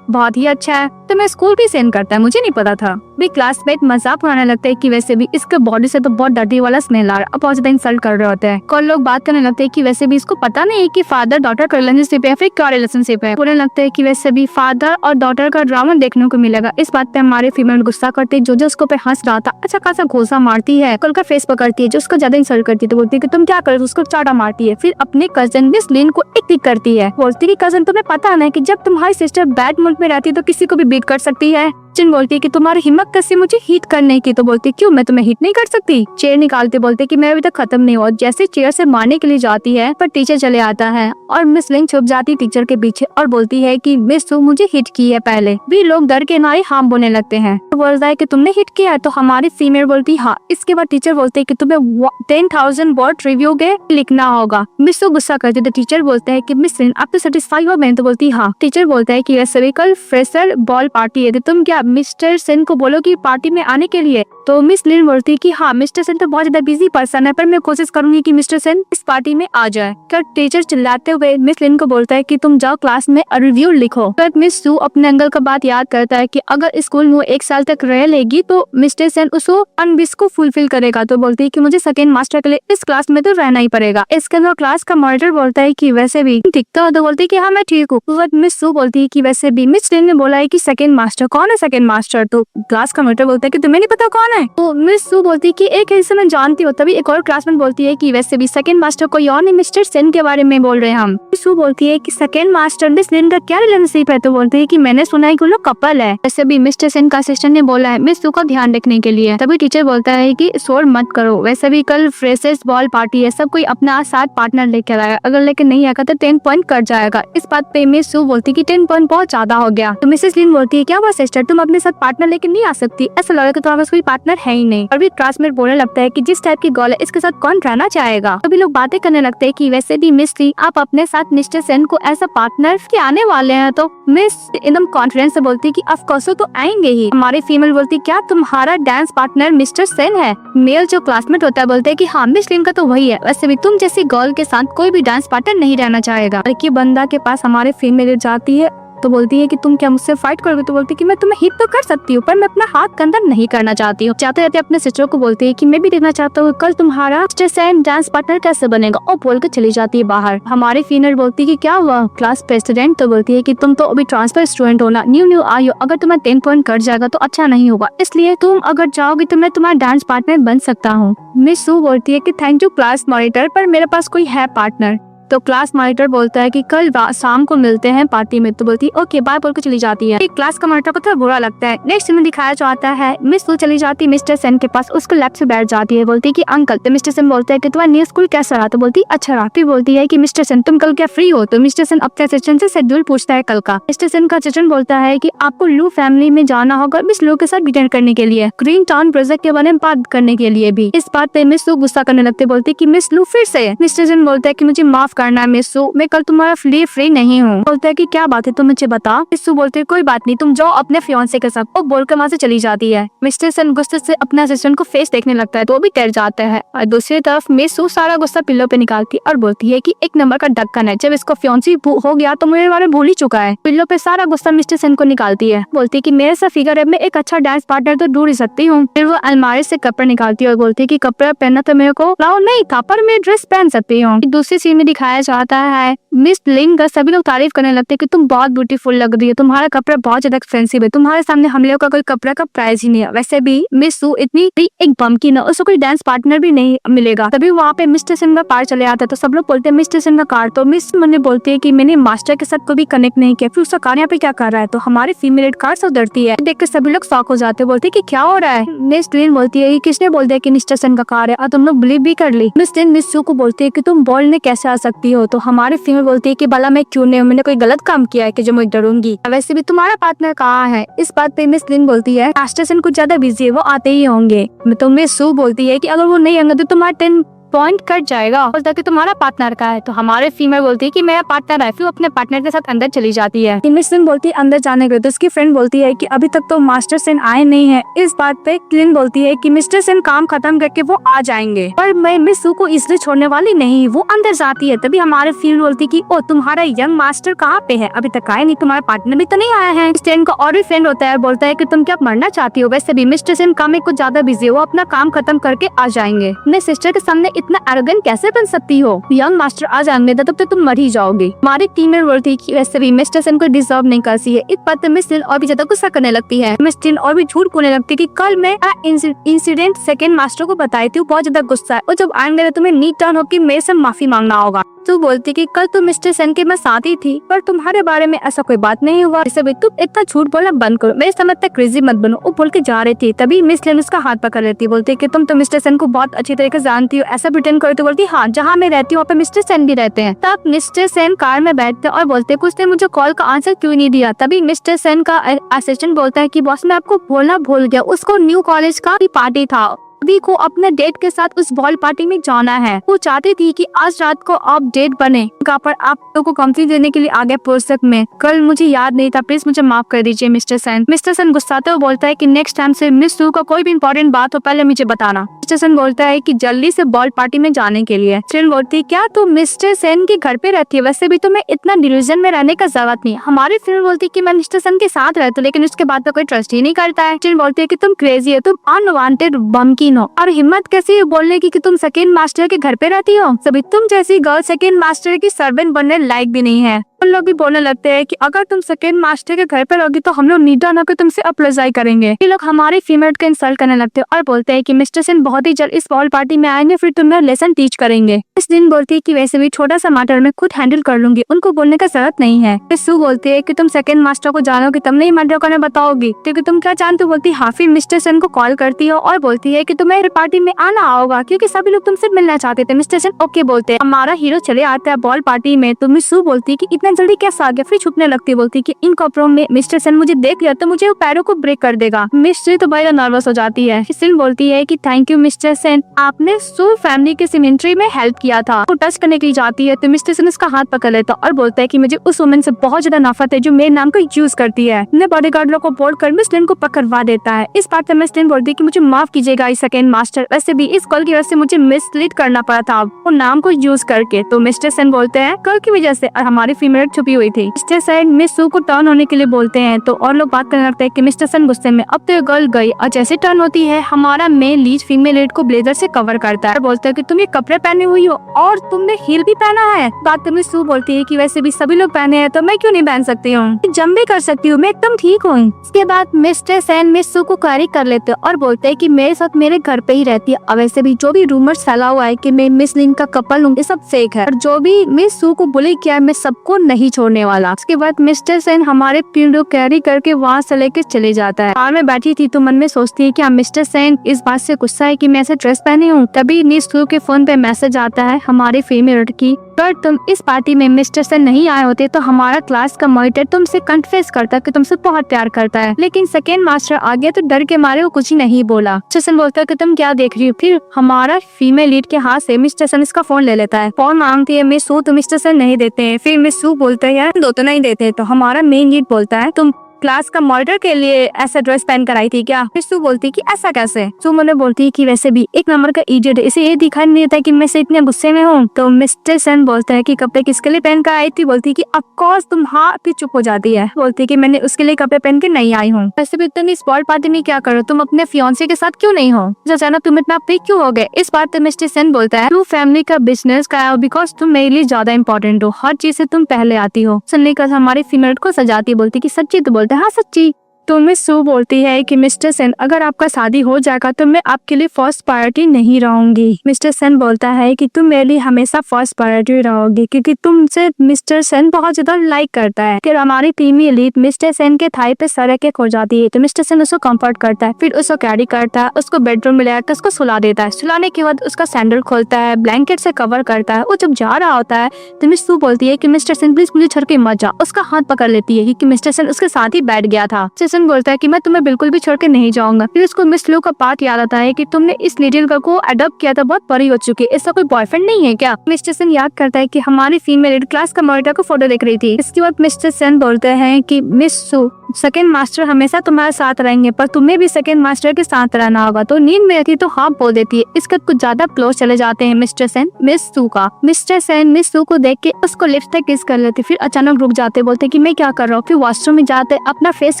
बहुत ही अच्छा है, तो मैं स्कूल भी सेंड करता है, मुझे नहीं पता था। भी क्लासमेट मजाक उड़ाने लगते हैं कि वैसे भी इसके बॉडी से तो बहुत डर्टी वाला स्मेल आ रहा है, बहुत ज्यादा इंसल्ट कर रहे होते हैं। कल लोग बात करने लगते हैं कि वैसे भी इसको पता नहीं है कि फादर डॉटर का रिलेशनशिप है फिर क्या रिलेशनशिप है। बोलने लगते हैं कि वैसे भी फादर और डॉटर का ड्रामा देखने को मिलेगा। इस बात पे हमारे फीमेल गुस्सा करते हैं, जो उसको पे हंस रहा था अच्छा खासा घोसा मारती है, कल का फेस पकड़ती है, जो उसको ज्यादा इंसल्ट करती है तो बोलती है कि तुम क्या कर रहे हो, उसको चाटा मारती है। फिर अपने कजन मिस लिन को एक पिक करती है, बोलती है कि कजन तुम्हें पता है कि जब तुम्हारी सिस्टर बैड मूड में रहती है तो किसी को भी बीट कर सकती है। चिन बोलती है कि तुम्हारी हिम्मत कैसी मुझे हिट करने की? तो बोलती क्यों मैं तुम्हें हिट नहीं कर सकती? चेयर निकालते बोलते कि मैं अभी तक खत्म नहीं हुआ। जैसे चेयर से मारने के लिए जाती है पर टीचर चले आता है और मिस लिन छुप जाती टीचर के पीछे और बोलती है कि मिस सू मुझे हिट की है पहले। भी लोग डर के मारे हार्म बोलने लगते हैं। तो बोलता है कि तुमने हिट किया है? तो हमारी फीमेल बोलती हाँ। इसके बाद टीचर बोलते है कि तुम्हें 10,000 वर्ड रिव्यू के लिखना होगा। मिस सू गुस्सा करती तो टीचर बोलते है कि मिस लिन आप तो सेटिस्फाई हो? मैं तो बोलती हाँ। टीचर बोलता है कि वैसे कल फ्रेशर बॉल पार्टी है तो तुम क्या मिस्टर सेन को बोलो कि पार्टी में आने के लिए? तो मिस लिन बोलती है कि हाँ मिस्टर सेन तो बहुत ज्यादा बिजी पर्सन है पर मैं कोशिश करूंगी कि मिस्टर सेन इस पार्टी में आ जाए। कर टीचर चिल्लाते हुए मिस लिन को बोलता है कि तुम जाओ क्लास में रिव्यू लिखो। पर मिस सू अपने अंकल का बात याद करता है कि अगर स्कूल में 1 साल तक रह लेगी तो मिस्टर सेन उसको अनविश को फुलफिल करेगा। तो बोलती है कि मुझे सेकेंड मास्टर के लिए इस क्लास में तो रहना ही पड़ेगा। इसके अंदर क्लास का मॉनिटर बोलता है कि वैसे भी दिखता हो? तो बोलती है कि हाँ मैं ठीक हूँ। मिस सू बोलती है कि वैसे भी मिस लिन ने बोला है कि सेकेंड मास्टर कौन है? Second master? तो क्लास का मॉनिटर बोलता है कि तुम्हें नहीं पता कौन है? तो मिस सू बोलती है कि एक हिस्से में जानती हो। तभी एक और क्लासमेट बोलती है कि वैसे भी सेकंड मास्टर कोई और नहीं मिस्टर सेन के बारे में बोल रहे हैं हम। मिस सू बोलती है कि सेकंड मास्टर मिस लिन का क्या रिलेशनशिप है? तो बोलते है कि मैंने सुना है कि वो लोग कपल है। वैसे भी मिस्टर सेन का असिस्टेंट ने बोला है मिस सू का ध्यान रखने के लिए। तभी टीचर बोलता है कि शोर मत करो, वैसे भी कल फ्रेशर्स बॉल पार्टी है, सब कोई अपना साथ पार्टनर लेकर आएगा, अगर लेकर नहीं आएगा तो 10 पॉइंट कट जाएगा। इस बात पे मिस सू बोलती है कि 10 पॉइंट बहुत ज्यादा हो गया। तो मिसेस लिन बोलती है क्या हुआ सिस्टर, तुम अपने साथ पार्टनर लेकर नहीं आ सकती? ऐसा लग रहा है कि तुम्हारे पास कोई पार्टनर है ही नहीं। और भी क्लासमेट बोलने लगता है कि जिस टाइप की गर्ल है इसके साथ कौन रहना चाहेगा। तो भी लोग बातें करने लगते हैं कि वैसे भी मिस ली आप अपने साथ मिस्टर सेन को ऐसा पार्टनर के आने वाले हैं। तो मिस एकदम कॉन्फिडेंस से बोलती है कि ऑफ कोर्स तो आएंगे ही। हमारी फीमेल बोलती है क्या तुम्हारा डांस पार्टनर मिस्टर सेन है? मेल जो क्लासमेट होता है बोलते है कि हाँ मिस लिन का तो वही है, वैसे भी तुम जैसी गर्ल के साथ कोई भी डांस पार्टनर नहीं रहना चाहेगा। लड़की बंदा के पास हमारे फीमेल जाती है तो बोलती है कि तुम क्या मुझसे फाइट करोगे? तो बोलती है कि मैं तुम्हें हिट तो कर सकती हूँ पर मैं अपना हाथ कंधर नहीं करना चाहती हूँ। जाते जाते अपने सिस्टर को बोलती है कि मैं भी देखना चाहता हूँ कल तुम्हारा मिस्टर सेन डांस पार्टनर कैसे बनेगा, और बोल कर चली जाती है बाहर। हमारी फीमेल बोलती है कि क्या हुआ क्लास प्रेसिडेंट? तो बोलती है कि तुम तो अभी ट्रांसफर स्टूडेंट हो ना, न्यू आई हो, अगर तुम्हें 10 पॉइंट कट जाएगा तो अच्छा नहीं होगा, इसलिए तुम अगर जाओगी तो मैं तुम्हारा डांस पार्टनर बन सकता हूँ। मिस सू बोलती है कि थैंक यू क्लास मॉनिटर पर मेरे पास कोई है पार्टनर। तो क्लास मॉनिटर बोलता है कि कल शाम को मिलते हैं पार्टी में। तो बोलती है ओके बाय बोल के चली जाती है। क्लास का मॉनिटर को थोड़ा बुरा लगता है। नेक्स्ट में दिखाया जाता है मिस सू चली जाती है मिस्टर सेन के पास, उसको लैब से बैठ जाती है। बोलती है कि अंकल। तो मिस्टर सेन बोलता है कि तुम्हारा न्यू स्कूल कैसा रहा? तो बोलती है अच्छा रहा। फिर बोलती है कि मिस्टर सेन तुम कल क्या फ्री हो? तो मिस्टर सेन अपने असिस्टेंट से शेड्यूल पूछता है कल का। मिस्टर सेन का असिस्टेंट बोलता है कि आपको लू फैमिली में जाना होगा मिस लू के साथ डिनर करने के लिए, ग्रीन टाउन प्रोजेक्ट के बारे में बात करने के लिए भी। इस बात पे मिस सू गुस्सा करने लगते, बोलती कि मिस लू फिर से। मिस्टर सेन बोलता है कि मुझे माफ करना है मिस सू, मैं कल तुम्हारा लिए फ्री नहीं हूँ। बोलता है कि क्या बात है तुम मुझे बता। मिस सू बोलते है कोई बात नहीं तुम जाओ अपने फियांसे के साथ। वो बोलकर वहाँ से चली जाती है। मिस्टर सेन गुस्से से अपने असिस्टेंट को फेस देखने लगता है तो वो भी डर जाता है। और दूसरी तरफ मिस सू सारा गुस्सा पिल्लो पे निकालती है और बोलती है कि एक नंबर का ढक्कन है, जब इसको फियांसी हो गया तो मेरे बारे में भूल ही चुका है। पिल्लो पे सारा गुस्सा मिस्टर सेन को निकालती है। बोलती है कि मेरे साथ फिगर है, मैं एक अच्छा डांस पार्टनर तो ढूंढ ही सकती हूँ। फिर वो अलमारी से कपड़े निकालती है और बोलती है कि कपड़ा पहनना तो मेरे को लाओ नहीं था, पर मैं ड्रेस पहन सकती हूँ। दूसरी सीन में दिखाया जाता है मिस लिंग का सभी लोग तारीफ करने लगते हैं कि तुम बहुत ब्यूटीफुल लग रही है, तुम्हारा कपड़ा बहुत ज्यादा एक्सपेंसिव है, तुम्हारे सामने हम लोग का कोई कपड़ा का प्राइस ही नहीं है। वैसे भी मिस सू इतनी एक बमकी ना, उसको कोई डांस पार्टनर भी नहीं मिलेगा। तभी वहाँ पे मिस्टर सेन का कार चले आता है तो सब लोग बोलते हैं मिस्टर सेन का कार। तो मिस मैंने बोलती है कि मैंने मास्टर के साथ कभी कनेक्ट नहीं किया, फिर उसका कार यहाँ पे क्या कर रहा है? तो हमारी फीमेल कार से उधरती है। देख के सभी लोग शॉक हो जाते हैं, बोलते हैं कि क्या हो रहा है? मिस लिन बोलती है किसने बोल दिया कि मिस्टर सेन का कार है और तुम लोग बिलीव भी कर ली। मिस लिन मिस सू को बोलती है कि तुम बोलने कैसे आ सकती हो? तो हमारी फीमेल बोलती है कि भला मैं क्यों नहीं, मैंने कोई गलत काम किया है कि जो मैं डरूंगी? वैसे भी तुम्हारा पार्टनर कहाँ है? इस बात पे मिस लिन बोलती है मास्टर सेन कुछ ज्यादा बिजी है, वो आते ही होंगे। तो मिस सू बोलती है कि अगर वो नहीं आएंगे तो तुम्हारा 10 पॉइंट कट जाएगा और ताकि तुम्हारा पार्टनर का है। तो हमारे फीमेल बोलती है कि मेरा पार्टनर है, फिर अपने पार्टनर के साथ अंदर चली जाती है। मिस लिन बोलती है अंदर जाने के लिए, तो उसकी फ्रेंड बोलती है कि अभी तक तो मास्टर सेन आए नहीं है। इस बात पे लिन बोलती है कि मिस्टर सेन काम खत्म करके वो आ जाएंगे, पर मैं मिस सू को इसलिए छोड़ने वाली नहीं। वो अंदर जाती है। तभी हमारे फीमेल बोलती है कि ओ तुम्हारा यंग मास्टर कहाँ पे है? अभी तक आए नहीं, तुम्हारा पार्टनर भी तो नहीं आया है। सेन का और भी फ्रेंड होता है, बोलता है कि तुम क्या मरना चाहती हो? वैसे भी मिस्टर सेन काम में कुछ ज्यादा बिजी है, वो अपना काम खत्म करके आ जाएंगे। अपने सिस्टर के सामने इतना एरोगेंट कैसे बन सकती हो? यंग मास्टर आ जाएंगे तब तक तुम मर ही जाओगे। हमारी टीम बोलती है कि वैसे भी मिस्टर सेन को डिजर्व नहीं करती है। इस बात पे मिस लिन और भी ज्यादा गुस्सा करने लगती है। मिस लिन और भी झूठ बोलने लगती है कि कल मैं इंसिडेंट सेकंड मास्टर को बताई थी, बहुत ज्यादा गुस्सा है और जब आएंगे तो तुम्हें नीट डाउन होकर मेरे से माफी मांगना होगा। तो बोलती कि कल तो मिस्टर सेन के मैं साथ ही थी, पर तुम्हारे बारे में ऐसा कोई बात नहीं हुआ। इसे भी तुम इतना झूठ बोलना बंद करो, मेरे समझ तक क्रेजी मत बनो। वो बोल के जा रही थी तभी मिस लिन उसका हाथ पकड़ लेती है। बोलती कि तुम तो मिस्टर सेन को बहुत अच्छी तरीके से जानती हो, ऐसा प्रिटेंड करो। तो बोलती हाँ जहाँ मैं रहती हूँ वहाँ पे मिस्टर सेन भी रहते हैं। तब मिस्टर सेन कार में बैठते और बोलते कुछ ने मुझे कॉल का आंसर क्यों नहीं दिया? तभी मिस्टर सेन का असिस्टेंट बोलता है कि बॉस मैं आपको बोलना भूल गया, उसको न्यू कॉलेज का पार्टी था, अभी को अपने डेट के साथ उस बॉल पार्टी में जाना है। वो चाहती थी कि आज रात को आप डेट बने, पर आप लोगों को कंपनी देने के लिए आगे प्रोजेक्ट में। कल मुझे याद नहीं था, प्लीज मुझे माफ कर दीजिए मिस्टर सेन। मिस्टर सेन गुस्साते हुए बोलता है कि नेक्स्ट टाइम से मिस सू का कोई भी इंपॉर्टेंट बात हो पहले मुझे बताना। मिस्टर सेन बोलता है कि जल्दी से बॉल पार्टी में जाने के लिए। सेन बोलती है क्या तू मिस्टर सेन के घर पे रहती है? वैसे भी तुम्हें इतना डिल्यूजन में रहने का जरूरत नहीं। हमारी फिल्म बोलती है कि मैं मिस्टर सेन के साथ रहती हूँ, लेकिन उसके बाद तो कोई ट्रस्ट ही नहीं करता है। सेन बोलती है कि तुम क्रेजी है, तुम अनवांटेड बमकीन हो, और हिम्मत कैसी है बोलने की कि तुम सेकंड मास्टर के घर पे रहती हो? सभी तुम जैसी गर्ल सेकंड मास्टर की सर्वेंट बनने लायक भी नहीं है। उन लोग भी बोलने लगते हैं कि अगर तुम सेकंड मास्टर के घर पे रहोगी तो हम लोग नीडा ना कर तुमसे अप्रोजाई करेंगे। ये लोग हमारी फीमेल को इंसल्ट करने लगते हैं और बोलते हैं कि मिस्टर सेन बहुत ही जल्द इस बॉल पार्टी में आएंगे, फिर तुम्हें लेसन टीच करेंगे। इस दिन बोलती है कि वैसे भी छोटा सा मैटर मैं खुद हैंडल कर लूंगी, उनको बोलने का जरूरत नहीं है। फिर सू बोलती है कि तुम सेकंड मास्टर को जानोगी तब नहीं मैटर करने बताओगी, क्योंकि तुम क्या जानते हो? बोलती हाँ। फिर मिस्टर सेन को कॉल करती है और बोलती है कि तुम्हें पार्टी में आना होगा क्योंकि सभी लोग तुमसे मिलना चाहते थे। मिस्टर सेन ओके बोलते हैं। हमारा हीरो चले आता है बॉल पार्टी में, तो मिस सू बोलती है कि इतना जल्दी कैसे आ गया? फिर छुपने लगती, बोलती कि इन कपड़ों में मिस्टर सेन मुझे देख लिया तो मुझे वो पैरों को ब्रेक कर देगा। मिस्टर तो बड़ा नर्वस हो जाती है। सेन बोलती है कि थैंक यू मिस्टर सेन, आपने सू फैमिली के सिमेंट्री में हेल्प किया था। वो टच करने के लिए जाती है तो मिस्टर सेन उसका हाथ पकड़ लेता और बोलता है कि मुझे उस वुमन से बहुत ज्यादा नफरत है जो मेरे नाम को यूज करती है। अपने बॉडीगार्ड लोग को बोलकर मिस लिन को पकड़वा देता है। इस बात पर मिस लिन बोलती है कि मुझे माफ कीजिएगा सेकंड मास्टर, वैसे भी इस कॉल की वजह से मुझे मिसलीड करना पड़ा था वो नाम को यूज करके। तो मिस्टर सेन बोलते हैं कल की वजह से, और हमारी फीमेल फीमेल छुपी हुई थी। मिस्टर सेन मिस सू को टर्न होने के लिए बोलते हैं तो और लोग बात करने लगते हैं कि मिस्टर सेन गुस्से में अब तो ये गर्ल गई, और जैसे टर्न होती है हमारा मेन लीड फीमेल लीड को ब्लेजर से कवर करता है, बोलता है कि तुम ये कपड़े पहने हुई हो और तुमने हील भी पहना है। बात में सू बोलती है कि वैसे भी सभी लोग पहने हैं तो मैं क्यों नहीं पहन सकती हूँ, जंप भी कर सकती हूँ, मैं एकदम ठीक हूँ। इसके बाद मिस्टर सेन मिस सू को कैरी कर लेते और बोलते हैं कि मेरे साथ मेरे घर पे ही रहती है, और वैसे भी जो भी रूमर्स फैला हुआ है कि मैं मिस लिन का कपल हूँ ये सब फेक है, और जो भी मिस सू को बुली किया है मैं सबको नहीं छोड़ने वाला। उसके बाद मिस्टर सेन हमारे पिन को कैरी करके वहाँ से लेके चले जाता है। कार में बैठी थी तो मन में सोचती है कि मिस्टर सेन इस बात से गुस्सा है कि मैं ऐसे ड्रेस पहनी हूँ। तभी मिस सू के फोन पे मैसेज आता है हमारे फीमेल की, पर तुम इस पार्टी में मिस्टर सेन नहीं आए होते तो हमारा क्लास का मॉनिटर तुमसे कन्फेस करता कि तुमसे बहुत प्यार करता है, लेकिन सेकेंड मास्टर आ गया तो डर के मारे वो कुछ ही नहीं बोला। मिस्टर सेन बोलता है कि तुम क्या देख रही हो। फिर हमारा फीमेल लीड के हाथ से मिस्टर सेन इसका फोन ले लेता है। फोन मांगती है मिस सू तो मिस्टर सेन नहीं देते हैं। फिर मिस सू बोलते हैं यार दो तो नहीं देते, तो हमारा मेन लीड बोलता है तुम क्लास का मॉनिटर के लिए ऐसा ड्रेस पहन कर आई थी क्या। फिर सू बोलती है कि ऐसा कैसे। सू मुझे बोलती है कि वैसे भी एक नंबर का इडियट है, इसे ये दिखाई नहीं देता कि मैं से इतने गुस्से में हूँ। तो मिस्टर सेन बोलता है कि कपड़े किसके लिए पहन कर आई थी। बोलती है कि ऑफ कोर्स तुम, हाँ। फिर चुप हो जाती है, बोलती है कि मैंने उसके लिए कपड़े पहन के नहीं आई हूँ। वैसे भी तुम इस बॉल पार्टी में क्या करो, तुम अपने फियांसे के साथ क्यों नहीं हो, जाना तुम इतना पिक क्यों हो गए। इस बात पे मिस्टर सेन बोलता है तू फैमिली का बिजनेस का है बिकॉज तुम मेरे लिए ज्यादा इंपॉर्टेंट हो, हर चीज से तुम पहले आती हो। सुनने का हमारी फीमेल को सजाती, बोलती कि सच्ची, तो बोलते हाँ सच्ची। तो मिस सू बोलती है कि मिस्टर सेन अगर आपका शादी हो जाएगा तो मैं आपके लिए फर्स्ट प्रायोरिटी नहीं रहूंगी। मिस्टर सेन बोलता है कि तुम मेरे लिए हमेशा फर्स्ट प्रायोरिटी रहोगी क्योंकि तुमसे मिस्टर सेन बहुत ज्यादा लाइक करता है। फिर हमारी फीमेल लीड मिस्टर सेन के थाई पे सर के खो जाती है तो मिस्टर सेन उसको कंफर्ट करता है, फिर उसको कैरी करता है, उसको बेडरूम में ले आकर उसको सुला देता है। सुलाने के बाद उसका सैंडल खोलता है, ब्लैंकेट से कवर करता है। वो जब जा रहा होता है तो मिस सू बोलती है कि मिस्टर सेन प्लीज मुझे छोड़ के मत जा। उसका हाथ पकड़ लेती है क्योंकि मिस्टर सेन उसके साथ ही बैठ गया था। बोलता है कि मैं तुम्हें बिल्कुल भी छोड़ के नहीं जाऊंगा। फिर उसको मिस लू का पार्ट याद आता है कि तुमने इस लिटिल गर्ल को अडॉप्ट किया था, बहुत बड़ी हो चुकी है, इसका कोई बॉयफ्रेंड नहीं है क्या। मिस्टर सेन याद करता है कि हमारी फीमेल क्लास का मॉनिटर को फोटो देख रही थी। इसके बाद मिस्टर सेन बोलते हैं कि मिस सू सेकेंड मास्टर हमेशा तुम्हारे साथ रहेंगे पर तुम्हें भी सेकेंड मास्टर के साथ रहना होगा। तो नींद में रहती तो हाँ बोल देती है। इसके कुछ ज्यादा क्लोज चले जाते हैं मिस्टर सेन मिस सू का। मिस्टर सेन मिस सू को देख के उसको लिप्स तक किस कर लेते, फिर अचानक रुक जाते, बोलते कि मैं क्या कर रहा हूँ। फिर वॉशरूम में जाते अपना फेस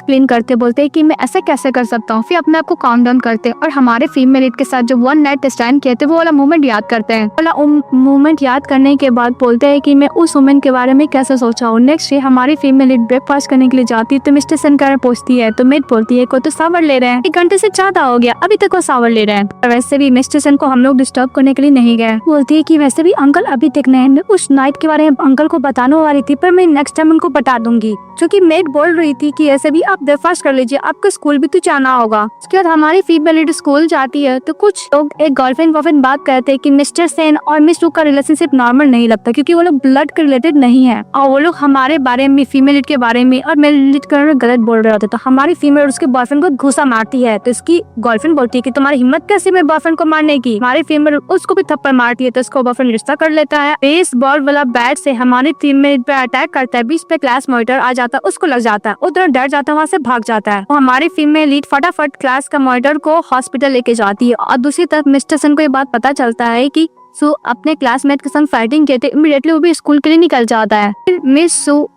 क्लीन करते, बोलते कि मैं ऐसे कैसे कर सकता हूँ। फिर अपने आप को काम डाउन करते और हमारे फीमेल लीड के साथ जो वन नाइट स्टैंड किए थे वो वाला मोमेंट याद करते हैं। वाला मोमेंट याद करने के बाद बोलते हैं कि मैं उस वुमेन के बारे में कैसे सोचा हूँ। नेक्स्ट डे हमारी फीमेल लीड ब्रेकफास्ट करने के लिए जाती है तो मिस्टर सेन का पूछती है तो मेड बोलती है कोई तो सावर ले रहे हैं, 1 घंटे से ज्यादा हो गया अभी तक वो सावर ले रहे हैं। और वैसे भी मिस्टर सेन को हम लोग डिस्टर्ब करने के लिए नहीं गए। बोलती है कि वैसे भी अंकल अभी तक नहीं, उस नाइट के बारे में अंकल को बताने वाली थी पर मैं नेक्स्ट टाइम उनको बता दूंगी, क्योंकि मेड बोल रही थी कि ऐसे भी आप ब्रेकफास्ट कर लीजिए, आपको स्कूल भी तो जाना होगा। उसके बाद हमारी फीमेल लीड स्कूल जाती है तो कुछ लोग एक गर्लफ्रेंड बॉयफ्रेंड बात करते हैं कि मिस्टर सेन और मिस लू का रिलेशनशिप नॉर्मल नहीं लगता क्योंकि वो लोग ब्लड के रिलेटेड नहीं है, और वो लोग हमारे बारे में फीमेल लीड के बारे में और मेल लीड के बारे में गलत बोल रहे होते। तो हमारी फीमेल उसके बॉयफ्रेंड को घुसा मारती है तो इसकी गर्लफ्रेंड बोलती है कि तुम्हारी हिम्मत कैसे मेरे बॉयफ्रेंड को मारने की। हमारी फीमेल उसको भी थप्पड़ मारती है तो उसको बॉयफ्रेंड रिश्ता कर लेता है। बेसबॉल वाला बैट से हमारी फीमेल पे अटैक करता है, बीच पे क्लास मॉनिटर आ जाता है, उसको लग जाता है, उधर डर जाता है, वहाँ से भाग जाता है। तो हमारी फीमेल लीड फटाफट क्लास का मॉनिटर को हॉस्पिटल लेके जाती है और दूसरी तरफ मिस्टर सेन को ये बात पता चलता है कि सू अपने क्लासमेट के संग फाइटिंग किए थे। इमीडिएटली वो भी स्कूल के लिए निकल जाता है। फिर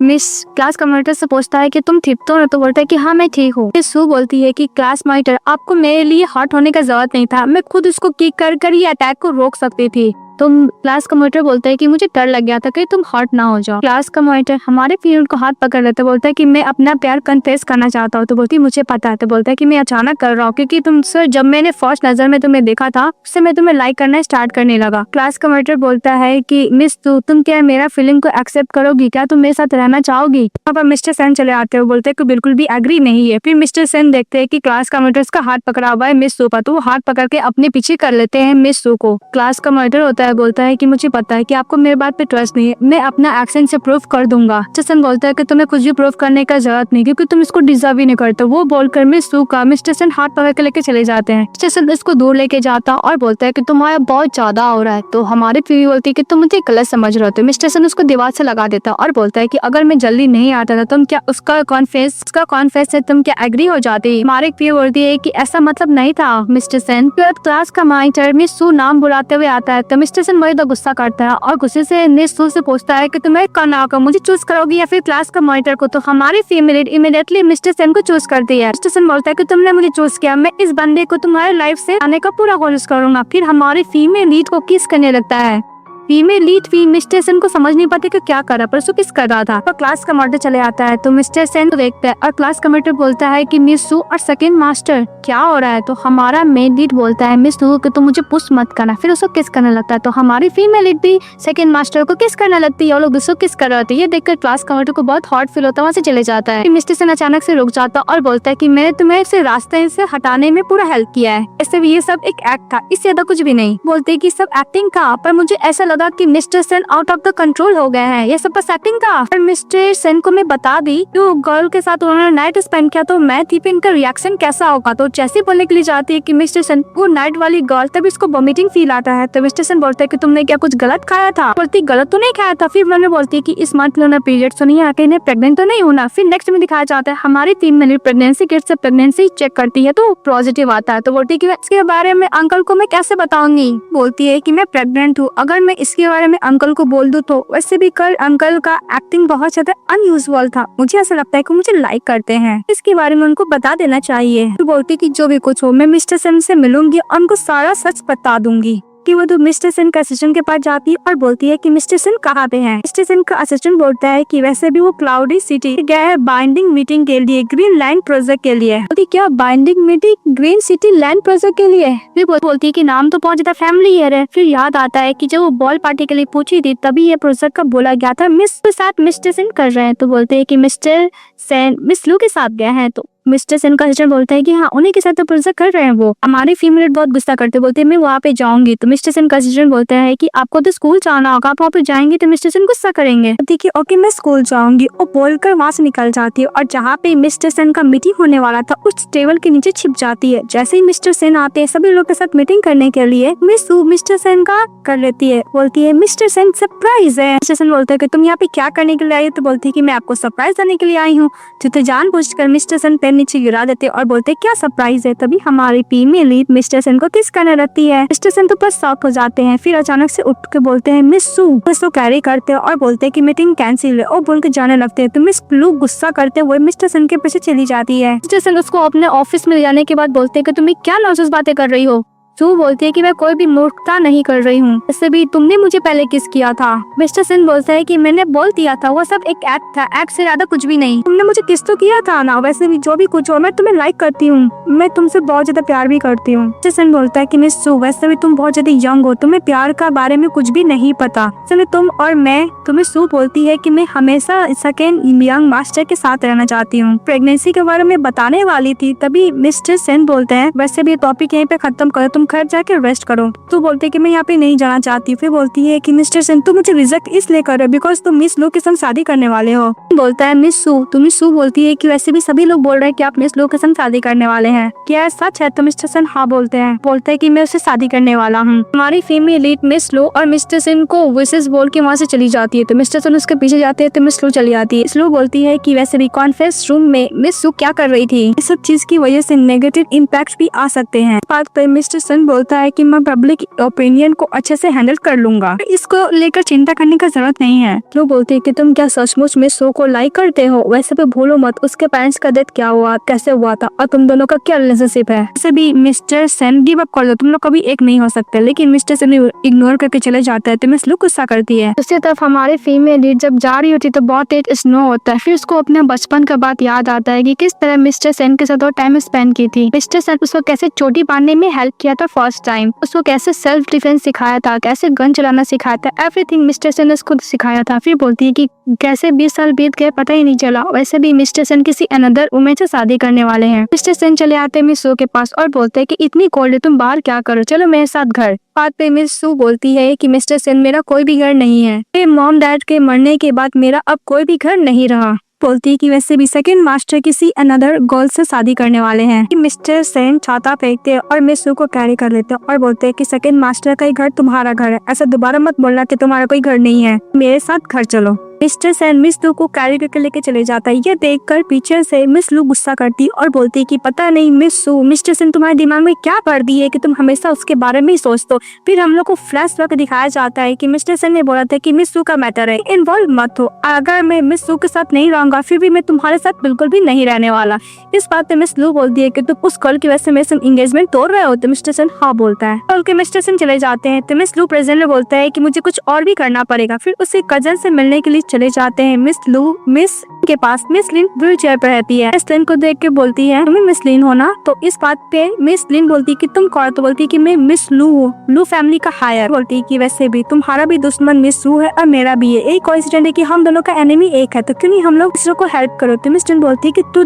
मिस क्लास का मॉनिटर से पूछता है कि तुम ठीक तो ना, तो बोलता है कि हाँ मैं ठीक हूँ। सू बोलती है कि क्लास मॉनिटर आपको मेरे लिए हर्ट होने का जरूरत नहीं था, मैं खुद उसको किक कर ये अटैक को रोक सकती थी। तुम क्लास का मॉनिटर बोलता है कि मुझे डर लग गया था कि तुम हर्ट ना हो जाओ। क्लास का मॉनिटर हमारे फीमेल को हाथ पकड़ लेता, बोलता है कि मैं अपना प्यार कन्फेस करना चाहता हूँ। तो बोलती है मुझे पता है। तो बोलता है कि मैं अचानक कर रहा हूँ क्योंकि तुमसे जब मैंने फर्स्ट नजर में तुम्हें देखा था उससे मैं तुम्हें लाइक करना स्टार्ट करने लगा। क्लास का मॉनिटर बोलता है कि मिस तुम क्या मेरा फीलिंग को एक्सेप्ट करोगी, क्या तुम मेरे साथ रहना चाहोगी। वहाँ पर मिस्टर सेन चले आते हैं, बोलते हैं कि बिल्कुल भी एग्री नहीं है। फिर मिस्टर सेन देखते हैं कि क्लास का मॉनिटर का हाथ पकड़ा हुआ है मिस सू पर, तो वो हाथ पकड़ के अपने पीछे कर लेते हैं मिस सू को। क्लास का मॉनिटर होता है, बोलता है कि मुझे पता है कि आपको मेरे बात पे ट्रस्ट नहीं है, मैं अपना एक्शन से प्रूफ कर दूंगा। जसन बोलता है कि तुम्हें कुछ भी प्रूफ करने का जरूरत नहीं क्योंकि तुम इसको डिजर्व ही नहीं करते। वो बोलकर मिस सू का मिस्टर सेन हाथ पकड़ के लेके चले जाते हैं। जसन इसको दूर लेके जाता और बोलता है कि तुम्हारा बहुत ज्यादा हो रहा है। तो हमारी फीवी बोलती है कि तुम मुझे गलत समझ रहे हो। मिस्टर सेन उसको दीवार से लगा देता और बोलता है कि अगर मैं जल्दी नहीं आता था तुम क्या उसका कॉन्फेस से तुम क्या एग्री हो जाती। हमारी फीवी बोलती है कि ऐसा मतलब नहीं था मिस्टर सेन। क्लास का मॉनिटर मिस सू नाम बुलाते हुए आता है तो मिस्टर मिस्टर सन वही तो गुस्सा करता है और गुस्से से मिस सू से पूछता है कि तुम्हें करना होगा, मुझे चूज करोगी या फिर क्लास का मॉनिटर को। तो हमारी फीमेल लीड इमीडिएटली मिस्टर सन को चूज करती है। मिस्टर सन बोलता है कि तुमने मुझे चूज किया, मैं इस बंदे को तुम्हारे लाइफ से आने का पूरा कोशिश करूंगा। फिर हमारी फीमेल लीड को किस करने लगता है। फीमेल लीड भी मिस्टर सेन को समझ नहीं पाती कि क्या कर रहा, पर उसको किस कर रहा था। तो क्लास का मॉनिटर चले आता है तो मिस्टर सेन को देखता है और क्लास का मॉनिटर बोलता है कि मिस सू और सेकंड मास्टर क्या हो रहा है। तो हमारा मेन लीड बोलता है मिस सू कि तुम मुझे पुश मत करना, फिर उसको किस करने लगता है। तो हमारी फीमेल लीड भी सेकंड मास्टर को किस करने लगती है और लोग दूसरों किस कर रहे होते हैं। ये देखकर क्लास का मॉनिटर को बहुत हॉट फील होता है, वहाँ से चले जाता है। मिस्टर सेन अचानक से रुक जाता और बोलता है कि मैंने तुम्हें इसे रास्ते से हटाने में पूरा हेल्प किया है, ऐसे भी ये सब एक एक्ट था, इससे ज्यादा कुछ भी नहीं। बोलते कि सब एक्टिंग था, पर मुझे ऐसा लगा कि mister Sen out of the control हो गए हैं, ये सब बस एक्टिंग था। और मिस्टर सेन को मैं बता दी जो गर्ल के साथ उन्होंने नाइट स्पेंड किया तो मैं थी, इनका रिएक्शन कैसा होगा। तो जैसे बोलने के लिए जाती है कि मिस्टर सेन वो नाइट वाली गर्ल, तब इसको वॉमिटिंग फील आता है। तो मिस्टर सेन बोलता है कि तुमने क्या कुछ गलत खाया था। बोलती गलत तो नहीं खाया था। फिर उन्होंने बोलती है कि इस मंथ में पीरियड तो नहीं आके इन्हें प्रेग्नेंट तो नहीं होना। फिर नेक्स्ट में दिखाया जाता है हमारी फीमेल प्रेगनेंसी किट से प्रेगनेंसी चेक करती है तो पॉजिटिव आता है। तो बोलती है कि इसके बारे में अंकल को मैं कैसे बताऊंगी। बोलती है कि मैं प्रेग्नेंट हूँ, अगर मैं इसके बारे में अंकल को बोल दूं तो। वैसे भी कल अंकल का एक्टिंग बहुत ज्यादा अनयूजुअल था, मुझे ऐसा लगता है कि मुझे लाइक करते हैं, इसके बारे में उनको बता देना चाहिए। तो बोलती कि जो भी कुछ हो मैं मिस्टर सेन से मिलूंगी और उनको सारा सच बता दूंगी। कि वो तो मिस्टर सेन का असिस्टेंट के पास जाती है और बोलती है कि मिस्टर सेन कहाँ पे हैं। मिस्टर सेन का असिस्टेंट बोलता है कि वैसे भी वो क्लाउडी सिटी गया है बाइंडिंग मीटिंग के लिए, ग्रीन लैंड प्रोजेक्ट के लिए। बोलती क्या binding meeting green city land project के लिए। फिर बोलती है कि नाम तो बहुत ज्यादा फैमिलियर है। फिर याद आता है कि जब वो बॉल पार्टी के लिए पूछी थी तभी ये प्रोजेक्ट का बोला गया था मिस के साथ मिस्टर सेन कर रहे हैं। तो बोलते है कि मिस्टर सेन मिस लू के साथ गए हैं। तो मिस्टर सेन का असिस्टेंट बोलता है कि हाँ उन्हीं के साथ तो प्रोजेक्ट कर रहे हैं वो। हमारी फीमेल बहुत गुस्सा करते बोलते हैं मैं वहाँ पे जाऊंगी। तो मिस्टर सेन का असिस्टेंट बोलता है कि आपको तो स्कूल जाना होगा, आप वहाँ पे जाएंगे। तो मिस्टर सेन गुस्सा करेंगे। देखिए ओके मैं स्कूल जाऊंगी और बोलकर वहाँ से निकल जाती है और जहाँ पे मिस्टर सेन का मीटिंग होने वाला था उस टेबल के नीचे छिप जाती है। जैसे ही मिस्टर सेन आते हैं सभी लोग के साथ मीटिंग करने के लिए मिस सू मिस्टर सेन का कर लेती है। बोलती है मिस्टर सेन सरप्राइज है। मिस्टर सेन बोलता है कि तुम यहाँ पे क्या करने के लिए आई हो। तो बोलती है कि मैं आपको सरप्राइज देने के लिए आई हूँ। तो जानबूझकर मिस्टर सेन पेन नीचे गिरा देते और बोलते क्या सरप्राइज है। तभी हमारी फीमेल लीड मिस्टर सेन को किस करने लगती है। मिस्टर सेन तो बस शॉक हो जाते हैं। फिर अचानक से उठ के बोलते हैं मिस सू तो कैरी करते हैं और बोलते हैं कि मीटिंग कैंसिल है और बोल के जाने लगते हैं। तो मिस लू गुस्सा करते हुए मिस्टर सेन के पीछे चली जाती है। मिस्टर सेन उसको अपने ऑफिस में ले जाने के बाद बोलते हैं कि तुम क्या नॉनसेंस बातें कर रही हो। सू बोलती है कि मैं कोई भी मूर्खता नहीं कर रही हूँ, इससे भी तुमने मुझे पहले किस किया था। मिस्टर सेन बोलता है कि मैंने बोल दिया था वो सब एक एक्ट था, एक्ट से ज्यादा कुछ भी नहीं। तुमने मुझे किस तो किया था ना, वैसे भी जो भी कुछ हो मैं तुम्हें लाइक करती हूँ, मैं तुमसे बहुत ज्यादा प्यार भी करती हूँ। मिस्टर सेन बोलता है कि मिस सू वैसे भी तुम बहुत ज्यादा यंग हो, तुम्हें प्यार का बारे में कुछ भी नहीं पता, इसलिए तुम और मैं तुम्हें सू बोलती है कि मैं हमेशा सेकेंड यंग मास्टर के साथ रहना चाहती हूँ। प्रेगनेंसी के बारे में बताने वाली थी तभी मिस्टर सेन बोलते हैं वैसे भी टॉपिक यहीं पे खत्म करो, तुम घर जाके रेस्ट करो। तो बोलते कि मैं यहाँ पे नहीं जाना चाहती। फिर बोलती है कि मिस्टर सेन तुम मुझे रिजेक्ट इसलिए कर रहे हो बिकॉज तुम मिस लू के संग शादी करने वाले हो। बोलता है मिस सू तो मिस सू बोलती है कि वैसे भी सभी लोग बोल रहे हैं कि आप मिस लू के संग शादी करने वाले हैं, क्या सच है। तो मिस्टर सेन हाँ बोलते हैं। बोलता है कि मैं उससे शादी करने वाला हूँ। हमारी फीमेल लीड मिस लू और मिस्टर सेन को विशेष बोल के वहाँ से चली जाती है। तो मिस्टर सेन उसके पीछे जाते हैं तो मिस लू चली आती है। मिस लू बोलती है कि वैसे भी कॉन्फ्रेंस रूम में मिस लू क्या कर रही थी, इस सब चीज की वजह से नेगेटिव इम्पैक्ट भी आ सकते हैं। बात पे मिस्टर सेन बोलता है कि मैं पब्लिक ओपिनियन को अच्छे से हैंडल कर लूंगा, इसको लेकर चिंता करने का जरूरत नहीं है। लोग बोलते हैं कि तुम क्या सचमुच में शो को लाइक करते हो, वैसे भी भूलो मत उसके पेरेंट्स का डेथ क्या हुआ, कैसे हुआ था और तुम दोनों का क्या रिलेशनशिप है। वैसे भी मिस्टर सेन गिव अप कर दो, तुम लोग कभी एक नहीं हो सकते। लेकिन मिस्टर सेन इग्नोर करके चले जाता है तो मिस लू गुस्सा करती है। दूसरी तरफ हमारी फीमेल लीड जब जा रही होती तो बहुत तेज स्नो होता है। फिर उसको अपने बचपन का बात याद आता है कि किस तरह मिस्टर सेन के साथ वो टाइम स्पेंड की थी। मिस्टर सेन उसको कैसे चोटी बांधने में हेल्प किया था फर्स्ट टाइम, उसको कैसे सेल्फ डिफेंस सिखाया था, कैसे गन चलाना सिखाया था, एवरीथिंग मिस्टर सेन ने खुद सिखाया था। फिर बोलती है कि कैसे 20 साल बीत गए पता ही नहीं चला। वैसे भी मिस्टर सेन किसी अनदर वुमेन से शादी करने वाले हैं। मिस्टर सेन चले आते हैं मिस सू के पास और बोलते हैं कि इतनी कोल्ड है तुम बाहर क्या करो, चलो मेरे साथ घर। बात पे मिस सू बोलती है कि मिस्टर सेन मेरा कोई भी घर नहीं है, मेरे मॉम डैड के मरने के बाद मेरा अब कोई भी घर नहीं रहा। बोलती है कि वैसे भी सेकंड मास्टर किसी अनदर गर्ल से शादी करने वाले हैं। मिस्टर सेन छाता फेंकते हैं और मिस सू को कैरी कर लेते हैं और बोलते हैं कि सेकंड मास्टर का ही घर तुम्हारा घर है, ऐसा दोबारा मत बोलना कि तुम्हारा कोई घर नहीं है, मेरे साथ घर चलो। मिस्टर सेन मिस लू को कैरी करके लेके चले जाता है। यह देखकर पीछे से मिस लू गुस्सा करती और बोलती है कि पता नहीं मिस सू, मिस्टर सेन तुम्हारे दिमाग में क्या भर दी है कि तुम हमेशा उसके बारे में ही सोचते हो। फिर हम लोग को फ्लैशबैक दिखाया जाता है कि मिस्टर सेन ने बोला था कि मिस लू का मैटर है, इन्वॉल्व मत हो। अगर मैं मिस लू के साथ नहीं रहूंगा फिर भी मैं तुम्हारे साथ बिल्कुल भी नहीं रहने वाला। इस बात पे मिस लू बोलती है कि तुम उस कल की वजह से मेरे से एंगेजमेंट तोड़ रहे हो। तो मिस्टर सेन हाँ बोलता है। कल के मिस्टर सेन चले जाते हैं तो मिस लू प्रेजेंट में बोलता है कि मुझे कुछ और भी करना पड़ेगा। फिर उसके कजन से मिलने के लिए चले जाते हैं। मिस लू मिस के पास मिस लिन व्हील चेयर पर रहती है। मिस लिन को देख के बोलती है तुम्हें मिस लिन हो ना। तो इस बात पे मिस लिन बोलती है कि तुम कौन। तो बोलती है कि मैं मिस लू हूँ, लू फैमिली का हायर। बोलती है कि वैसे भी तुम्हारा भी दुश्मन मिस लू है और मेरा भी है, एक कोइंसिडेंस है कि हम दोनों का एनिमी एक है, तो क्यों नहीं हम लोग दूसरों को हेल्प करो। तो मिस लिन बोलती है कि टू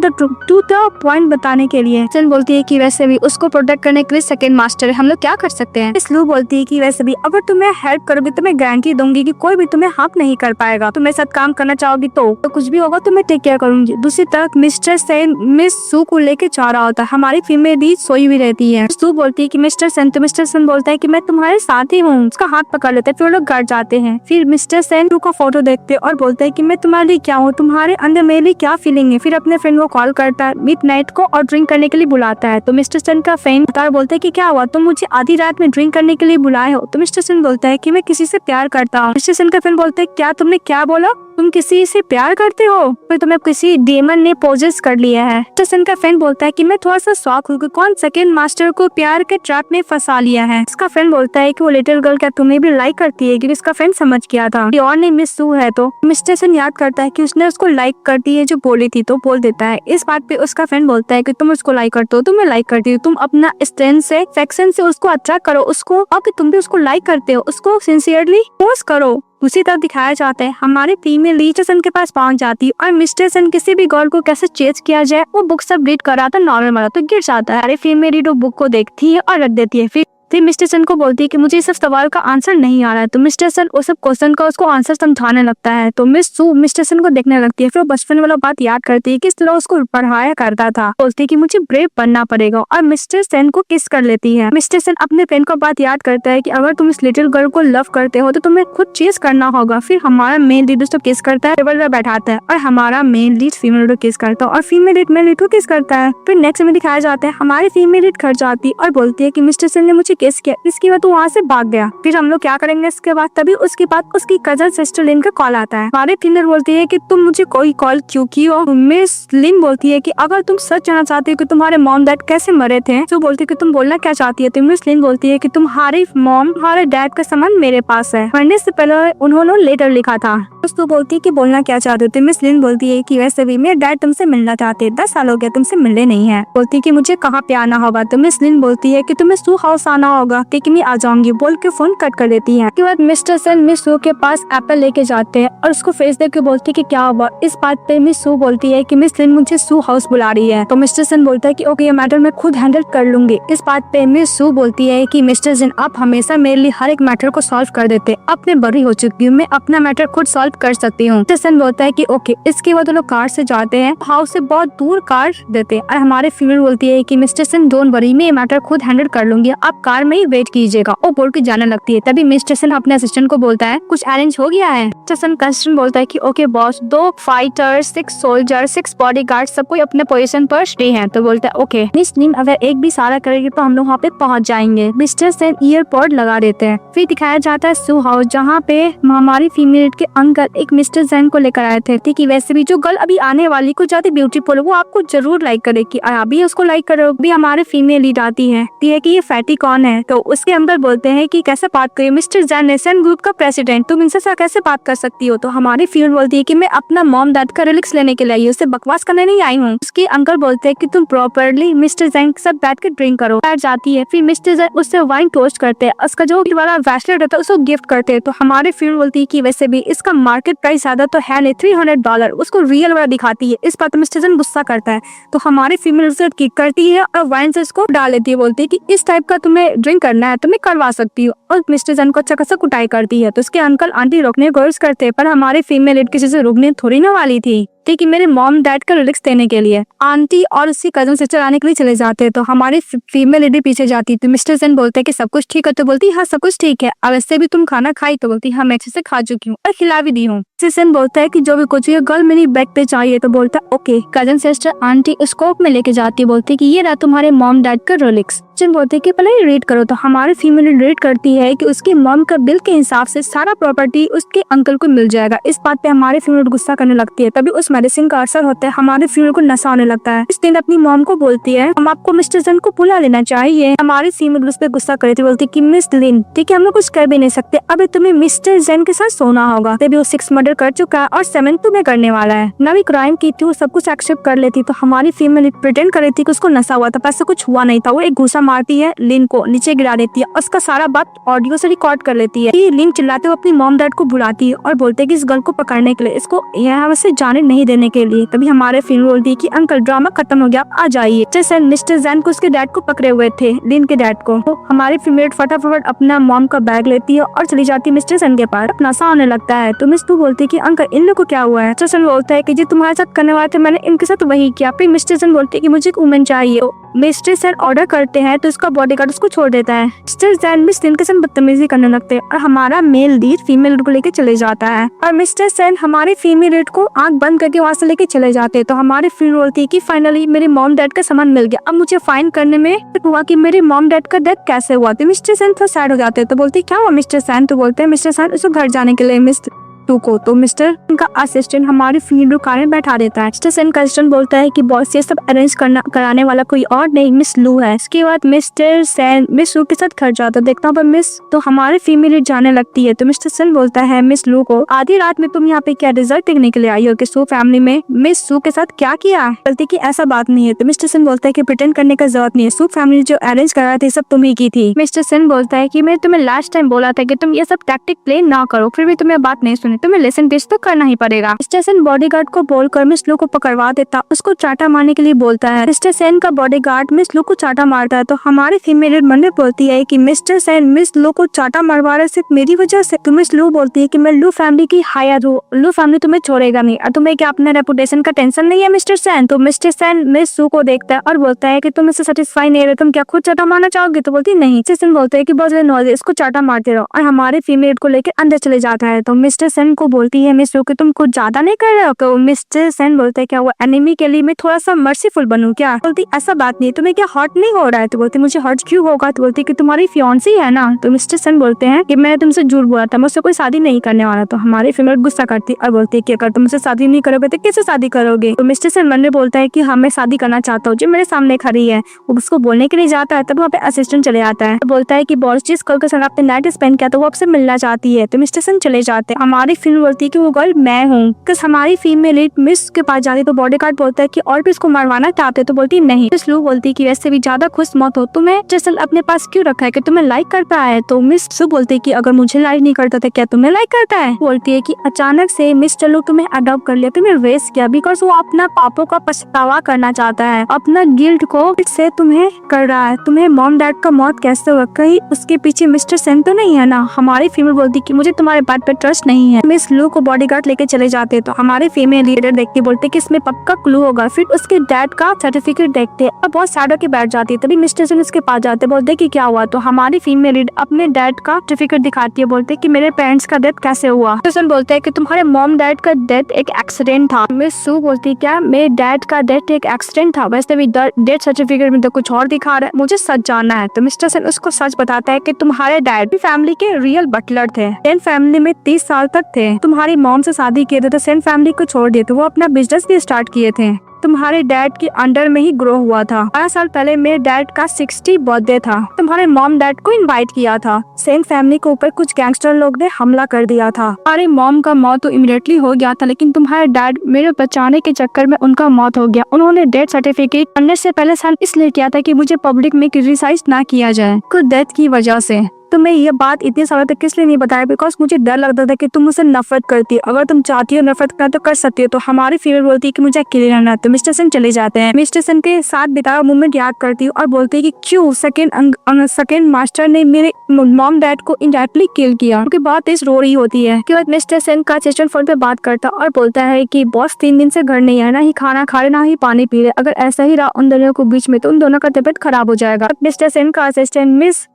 द पॉइंट बताने के लिए। लिन बोलती है कि वैसे भी उसको प्रोटेक्ट करने के लिए सेकंड मास्टर है, हम लोग क्या कर सकते हैं। मिस लू बोलती है कि वैसे भी अगर तुम्हें हेल्प करोगे तो मैं गारंटी दूंगी कि कोई भी तुम्हें हार्म नहीं कर पाएगा। तुम मेरे साथ काम करना चाहोगी तो कुछ भी होगा तो मैं टेक केयर करूंगी। दूसरी तरफ मिस्टर सेन मिस सू को लेके जा रहा होता है। हमारी फीमेल लीड सोई हुई रहती है। सू बोलती है कि मिस्टर सेन, तो मिस्टर सेन बोलता है कि मैं तुम्हारे साथ ही हूँ। उसका हाथ पकड़ लेते हैं। फिर लोग घर जाते हैं। फिर मिस्टर सेन सू का फोटो देखते हैं और बोलता है कि मैं तुम्हारे लिए क्या हूँ, तुम्हारे अंदर मेरे लिए क्या फीलिंग है। फिर अपने फ्रेंड को कॉल करता है मिडनाइट को और ड्रिंक करने के लिए बुलाता है। तो मिस्टर सेन का फ्रेंड बोलता है कि क्या हुआ, तुम मुझे आधी रात में ड्रिंक करने के लिए बुलाए हो। तो मिस्टर सेन बोलता है कि मैं किसी से प्यार करता हूँ। मिस्टर सेन का फ्रेंड बोलता है क्या तुमने क्या बोला, तुम किसी से प्यार करते हो, फिर तुम्हें किसी डेमन ने पोजेस कर लिया है। मिस्टर का फ्रेंड बोलता है कि मैं थोड़ा सा शॉक हूँ कि कौन सेकंड मास्टर को प्यार के ट्रैप में फंसा लिया है। इसका फ्रेंड बोलता है कि वो लिटिल गर्ल क्या तुम्हें भी लाइक करती है, क्योंकि इसका फ्रेंड समझ गया था और ने मिस सू है। तो मिस्टर सेन याद करता है कि उसने उसको लाइक करती है जो बोली थी, तो बोल देता है। इस बात पे उसका फ्रेंड बोलता है कि तुम उसको लाइक करते हो, तुम्हें लाइक करती हो, तुम अपना स्ट्रेंथ से फैक्शन से उसको अट्रैक्ट करो उसको, और कि तुम भी उसको लाइक करते हो उसको सिंसियरली पोस्ट करो। उसी तरफ दिखाया जाता है हमारे फीमेल मिस्टर सेन के पास पहुंच जाती है और मिस्टर सेन किसी भी गर्ल को कैसे चेज किया जाए वो बुक सब रीड कर रहा था, नॉर्मल वाला, तो गिर जाता है। अरे फीमेल रीड वो बुक को देखती है और रख देती है। फिर मिस्टर सेन को बोलती है कि मुझे इस सब सवाल का आंसर नहीं आ रहा है। तो मिस्टर सेन उस सब क्वेश्चन का उसको आंसर समझाने लगता है। तो मिस सू मिस्टर सेन को देखने लगती है। फिर वो बचपन वाला बात याद करती है किस तरह उसको पढ़ाया करता था। बोलती है कि मुझे ब्रेव बनना पड़ेगा और मिस्टर सेन को किस कर लेती है। मिस्टर सेन अपने फ्रेंड को बात याद करता है कि अगर तुम इस लिटिल गर्ल को लव करते हो तो तुम्हें खुद चेस करना होगा। फिर हमारा मेल लीड उसको किस करता है, टेबल पर बैठाता है और हमारा मेल लीड फीमेल लीड किस करता है और फीमेल लीड मेल लीड को किस करता है। फिर नेक्स्ट में दिखाया जाता है हमारी फीमेल लीड घर जाती और बोलती है कि मिस्टर सेन ने मुझे किस किया, इसके बाद तो वहाँ से भाग गया। फिर हम लोग क्या करेंगे इसके बाद, तभी उसके बाद उसकी कजन सिस्टर लिन का कॉल आता है। हमारे फीमेल बोलती है कि तुम मुझे कोई कॉल क्यों की हो। मिस लिन बोलती है कि अगर तुम सच जानना चाहती हो कि तुम्हारे मॉम डैड कैसे मरे थे तो बोलती है कि तुम बोलना क्या चाहती है। तो मिस लिन बोलती है कि तुम्हारी मॉम तुम्हारे डैड का सामान मेरे पास है, मरने से पहले उन्होंने लेटर लिखा था। तो बोलती है कि बोलना क्या चाहते हो। तो मिस लिन बोलती है कि वैसे भी मेरे डैड तुमसे मिलना चाहते हैं, 10 साल हो गया तुमसे मिलने नहीं है। बोलती है कि मुझे कहाँ पे आना होगा। तो मिस लिन बोलती है कि तुम्हें सू हाउस आना होगा, कि मैं आ जाऊंगी, बोल के फोन कट कर देती है। उसके बाद मिस्टर सेन मिस सू के पास एप्पल लेके जाते हैं और उसको फेस देख के बोलती है कि क्या हुआ। इस बात पे मिस सू बोलती है कि मिस लिन मुझे सू हाउस बुला रही है। तो मिस्टर सेन बोलता है कि ओके ये मैटर मैं खुद हैंडल कर लूंगी। इस बात पे मिस सू बोलती है कि मिस्टर सेन आप हमेशा मेरे लिए हर एक मैटर को सॉल्व कर देते, अब मैं बड़ी हो चुकी हूँ, मैं अपना मैटर खुद सॉल्व कर सकती हूँ। मिस्टर सेन बोलता है कि ओके। इसके बाद वो लोग कार से जाते हैं, हाउस से बहुत दूर कार देते हैं और हमारे फीमेल बोलती है कि मिस्टर सेन डोंट वरी, मैं ये मैटर खुद हैंडल कर लूंगी, आप कार में ही वेट कीजिएगा। वो बोल के जाने लगती है। तभी मिस्टर सेन अपने असिस्टेंट को बोलता है कुछ अरेंज हो गया है। मिस्टर सेन असिस्टेंट बोलता है कि okay boss, 2 fighter, 6 soldier, 6 bodyguard, सब कोई अपने पोजीशन पर स्टे है। तो बोलता है ओके। मिस लिन अगर एक भी इशारा करेगी तो हम लोग वहाँ पे पहुँच जाएंगे। मिस्टर सेन ईयरपोर्ट लगा देते हैं। फिर दिखाया जाता है सू हाउस, जहाँ पे हमारी फीमेल के अंकल एक मिस्टर सेन को लेकर आए थे कि वैसे भी जो गर्ल अभी आने वाली कुछ ज्यादा ब्यूटीफुल है वो आपको जरूर लाइक करेगी और अभी उसको लाइक करो। भी हमारे फीमेल लीड आती है कि ये फैटी कौन है। तो उसके अंकल बोलते हैं कि कैसे बात करिए, मिस्टर जैन एशियन ग्रुप का प्रेसिडेंट, तुम इनसे कैसे बात कर सकती हो। तो हमारी फीमेल बोलती है कि मैं अपना मॉम डैड का रिलैक्स लेने के लिए आई हूँ, उससे बकवास करने नहीं आई हूँ। उसके अंकल बोलते हैं कि तुम प्रॉपरली मिस्टर जैन के साथ बैठ के ड्रिंक करो। बैठ जाती है। फिर मिस्टर जैन उससे वाइन टोस्ट करते हैं, उसका जो वाला ब्रेसलेट रहता है उसको गिफ्ट करते हैं। तो हमारी फीमेल बोलती है कि वैसे भी इसका मार्केट प्राइस ज्यादा तो है नहीं, $300, उसको रियल वाला दिखाती है। इस बात पर मिस्टर जैन गुस्सा करता है। तो हमारी फीमेल उसे किक करती है और वाइन से उसको डाल लेती है। बोलती है कि इस टाइप का तुम्हें ड्रिंक करना है तो मैं करवा सकती हूँ, और मिस्टर जैन को अच्छा खासा कुटाई करती है। तो उसके अंकल आंटी रोकने की कोशिश करते हैं, पर हमारी फीमेल लीड किसी से रुकने थोड़ी ना वाली थी कि मेरे मॉम डैड का रिलैक्स देने के लिए आंटी और उसकी कजन सिस्टर आने के लिए चले जाते हैं। तो हमारी फीमेल लेडी पीछे जाती है। तो मिस्टर जैन बोलते हैं कि सब कुछ ठीक है। तो बोलती है हाँ सब कुछ ठीक है, अब इससे भी तुम खाना खाई। तो बोलती है हाँ मैं अच्छे से खा चुकी हूँ और खिला भी दी हूँ। सिसन बोलता है कि जो भी कुछ है गर्ल मेरी बैग पे चाहिए, तो बोलता है okay. Cousin sister aunty scope में लेके जाती है, बोलती है कि ये रहा तुम्हारे मॉम डैड का रोलेक्स। सिसन बोलते है कि पहले ही रीड करो, तो हमारी फीमेल रीड करती है कि उसकी मॉम का बिल के हिसाब से सारा प्रॉपर्टी उसके अंकल को मिल जाएगा। इस बात पे हमारी फीमेल गुस्सा करने लगती है। तभी उस मेडिसिन का असर होता है, हमारी फीमेल को नशा होने लगता है। इस दिन अपनी मॉम को बोलती है हम आपको मिस्टर सन को बुला लेना चाहिए। हमारी फीमेल उस पर गुस्सा करती बोलती कि मिस लिन ठीक है हम लोग कुछ कर भी नहीं सकते, अब तुम्हें मिस्टर जैन के साथ सोना होगा। तभी वो 6 मर्डर कर चुका है और 7 तुम्हें करने वाला है। नवी क्राइम की थी, वो सब कुछ एक्सेप्ट कर लेती, तो हमारी फीमेल प्रिटेंड कर रही थी कि उसको नशा हुआ था, ऐसा कुछ हुआ नहीं था। वो एक घूसा मारती है, लिन को नीचे गिरा देती है, उसका सारा बात ऑडियो से रिकॉर्ड कर लेती है। लिन चिल्लाते हुए अपनी मॉम डैड को बुलाती है और बोलते है कि इस गर्ल को पकड़ने के लिए, इसको यहाँ से जाने नहीं देने के लिए। तभी हमारे फीमेल बोलती है कि अंकल ड्रामा खत्म हो गया, आ जाइए। मिस्टर जैन को उसके डैड को पकड़े हुए थे, लिन के डैड को। तो हमारी फीमेल फटाफट अपना मॉम का बैग लेती है और चली जाती है मिस्टर सन के पास। नशा होने लगता है तो मिस टू बोलती है कि अंकल इन लोग को क्या हुआ है। मिस्टर सन बोलता है कि जो तुम्हारे साथ करने वाले थे मैंने इनके साथ वही किया। फिर मिस्टर सन बोलते है कि मुझे एक वुमेन चाहिए। मिस्टर सन ऑर्डर करते हैं तो उसका बॉडीगार्ड उसको छोड़ देता है। मिस्टर जैन मिस लिन के साथ बदतमीजी करने लगते हैं और हमारा मेल लीड फीमेल लीड को लेके चले जाता है और मिस्टर सन हमारे फीमेल लीड को आंख बंद करके वहाँ से लेके चले जाते हैं। तो हमारी फीमेल बोलती है कि फाइनली मेरे मॉम डैड का सामान मिल गया, अब मुझे फाइंड करने में हुआ कि मेरे मॉम डैड का डेथ कैसे हुआ। तो मिस्टर सन थोड़ा सैड हो जाते हैं, तो बोलते क्या हुआ मिस्टर सन। तो बोलते हैं मिस्टर सन उसको घर जाने के लिए मिस टू को। तो मिस्टर का असिस्टेंट हमारी फीमेल कार में बैठा देता है। मिस्टर सन का असिस्टेंट बोलता है कि बॉस ये सब अरेंज कराने वाला कोई और नहीं मिस लू है। इसके बाद मिस्टर सन मिस लू के साथ घर जाता है, देखता हूँ पर मिस तो हमारी फीमेल जाने लगती है। तो मिस्टर सन बोलता है मिस लू को आधी रात में तुम यहाँ पे क्या रिजल्ट देखने के लिए आई हो कि सू फैमिली में मिस सू के साथ क्या किया। बोलती की ऐसा बात नहीं है। तो मिस्टर सन बोलता है कि प्रिटेंड करने का जरूरत नहीं है, सू फैमिली जो अरेंज कराया था सब तुम्ही की थी। मिस्टर सन बोलता है कि मैं तुम्हें लास्ट टाइम बोला था कि तुम ये सब टैक्टिक प्ले ना करो, फिर भी तुम्हें बात नहीं सुनी, तुम्हें लेसन टेस्ट तो करना ही पड़ेगा। मिस्टर सेन बॉडीगार्ड को बोलकर मिस लू को पकड़वा देता, उसको चाटा मारने के लिए बोलता है। मिस्टर सेन का बॉडीगार्ड मिस लू को चाटा मारता है तो हमारी फीमेल मंडे बोलती है कि मिस्टर सेन मिस लू को चाटा मरवा रहे सिर्फ मेरी वजह से। तो मिस लू बोलती है कि मैं लू फैमिली की हायर हूँ, लू फैमिली तुम्हें छोड़ेगा नहीं और तुम्हें क्या अपने रेपुटेशन का टेंशन नहीं है मिस्टर सेन। तो मिस्टर सेन मिस लू को देखता है और बोलता है कि तुम इससे सेटिस्फाई नहीं रहे, तुम क्या खुद चाटा मारना चाहोगे। तो बोलती नहीं। मिस्टर सेन बोलते है कि बहुत नॉलेज इसको चाटा मारते रहो और हमारे फीमेल को लेकर अंदर चले जाता है। तो मिस्टर सेन को बोलती है मिस लू कि तुम कुछ ज्यादा नहीं कर रहे हो। तो मिस्टर सेन बोलते हैं क्या वो एनिमी के लिए मैं थोड़ा सा मर्सीफुल बनूं क्या। बोलती ऐसा बात नहीं, तुम्हें क्या हर्ट नहीं हो रहा है। तो बोलती मुझे हर्ट क्यों होगा। तो बोलती कि तुम्हारी फियांसी है ना। तो मिस्टर सेन बोलते हैं कि मैंने तुमसे झूठ बोला था, मुझसे कोई शादी नहीं करने वाला। तो हमारी फीमेल गुस्सा करती और बोलती है कि अगर तुमसे शादी नहीं करोगे तो किससे शादी करोगे। तो मिस्टर सेन मन में बोलता है कि हाँ मैं शादी करना चाहता हूँ, जो मेरे सामने खड़ी है। वो उसको बोलने के लिए जाता है तब वहाँ पे असिस्टेंट चले आता है, बोलता है कि बॉस जिस गर्ल के साथ आपने नाइट स्पेंड किया तो वो आपसे मिलना चाहती है। तो मिस्टर सेन चले जाते हैं। हमारी फीमेल बोलती है कि वो गर्ल मैं हूँ। हमारी फीमेल मिस के पास जाती तो बॉडीगार्ड बोलता है कि और भी इसको मरवाना चाहते। तो बोलती नहीं। मिस लू बोलती कि वैसे भी ज्यादा खुश मत हो, तुम्हें जैसे अपने पास क्यों रखा है कि तुम्हें लाइक करता है। तो मिस लू बोलती है कि अगर मुझे लाइक नहीं करता तो क्या तुम्हें लाइक करता है। बोलती है कि अचानक से मिस चलो तुम्हें अडॉप्ट कर लिया, तुम्हें रेस किया बिकॉज वो अपना पापों का पछतावा करना चाहता है, अपना गिल्ट को से तुम्हें कर रहा है। तुम्हें मॉम डैड का मौत कैसे हुआ, कहीं उसके पीछे मिस्टर सेन तो नहीं है ना। हमारी फीमेल बोलती कि मुझे तुम्हारे बात पे ट्रस्ट नहीं है। मिस लू को बॉडीगार्ड लेके चले जाते तो हमारे फीमेल लीडर देखते बोलते कि इसमें पक्का क्लू होगा। फिर उसके डैड का सर्टिफिकेट देखते और बहुत सैड होकर बैठ जाती है। तभी मिस्टर सेन उसके पास जाते, बोलते कि क्या हुआ। तो हमारी फीमेल लीडर अपने डैड का सर्टिफिकेट दिखाती है, बोलते कि मेरे पेरेंट्स का डेथ कैसे हुआ। मिस्टर सेन बोलते हैं कि तुम्हारे मॉम डैड का डेथ एक एक्सीडेंट था। मिस सू बोलती क्या मेरे डैड का डेथ एक एक्सीडेंट था, वैसे भी डेथ सर्टिफिकेट में तो कुछ और दिखा रहा है, मुझे सच जानना है। तो मिस्टर सेन उसको सच बताता है कि तुम्हारे डैड फैमिली के रियल बटलर थे, सेन फैमिली में 30 साल तक थे, तुम्हारी मॉम से शादी किए थे तो सेन फैमिली को छोड़ दिए थे, वो अपना बिजनेस भी स्टार्ट किए थे, तुम्हारे डैड के अंडर में ही ग्रो हुआ था। 12 साल पहले मेरे डैड का 60 बर्थडे था, तुम्हारे मॉम डैड को इनवाइट किया था, सेन फैमिली के ऊपर कुछ गैंगस्टर लोग ने हमला कर दिया था। हमारे मॉम का मौत तो इमीडिएटली हो गया था, लेकिन तुम्हारे डैड मेरे बचाने के चक्कर में उनका मौत हो गया। उन्होंने डेथ सर्टिफिकेट बनने से पहले साइन इसलिए किया था कि मुझे पब्लिक में क्रिटिसाइज ना किया जाए कुछ डेथ की वजह से। तुम्हें ये बात इतने सालों तक किस लिए नहीं बताया, बिकॉज मुझे डर लगता था कि तुम मुझसे नफरत करती हो, अगर तुम चाहती हो नफरत करना तो कर सकती हो। तो हमारी फीमेल बोलती है कि मुझे अकेले रहना है। तो मिस्टर सेन चले जाते हैं। मिस्टर सेन के साथ बिताया मोमेंट याद करती हूँ और बोलती है कि क्यों सेकंड मास्टर ने मेरे मॉम डैड को इनडायरेक्टली किल किया, क्योंकि बहुत तेज रो रही होती है। उसके बाद मिस्टर सेन का असिस्टेंट फोन पे बात करता और बोलता है कि बॉस 3 दिन से घर नहीं है, ना ही खाना खा रहे ना ही पानी पी रहे, अगर ऐसा ही रहा उन दोनों को बीच में तो उन दोनों का तबियत खराब हो जाएगा। मिस्टर सेन का असिस्टेंट मिस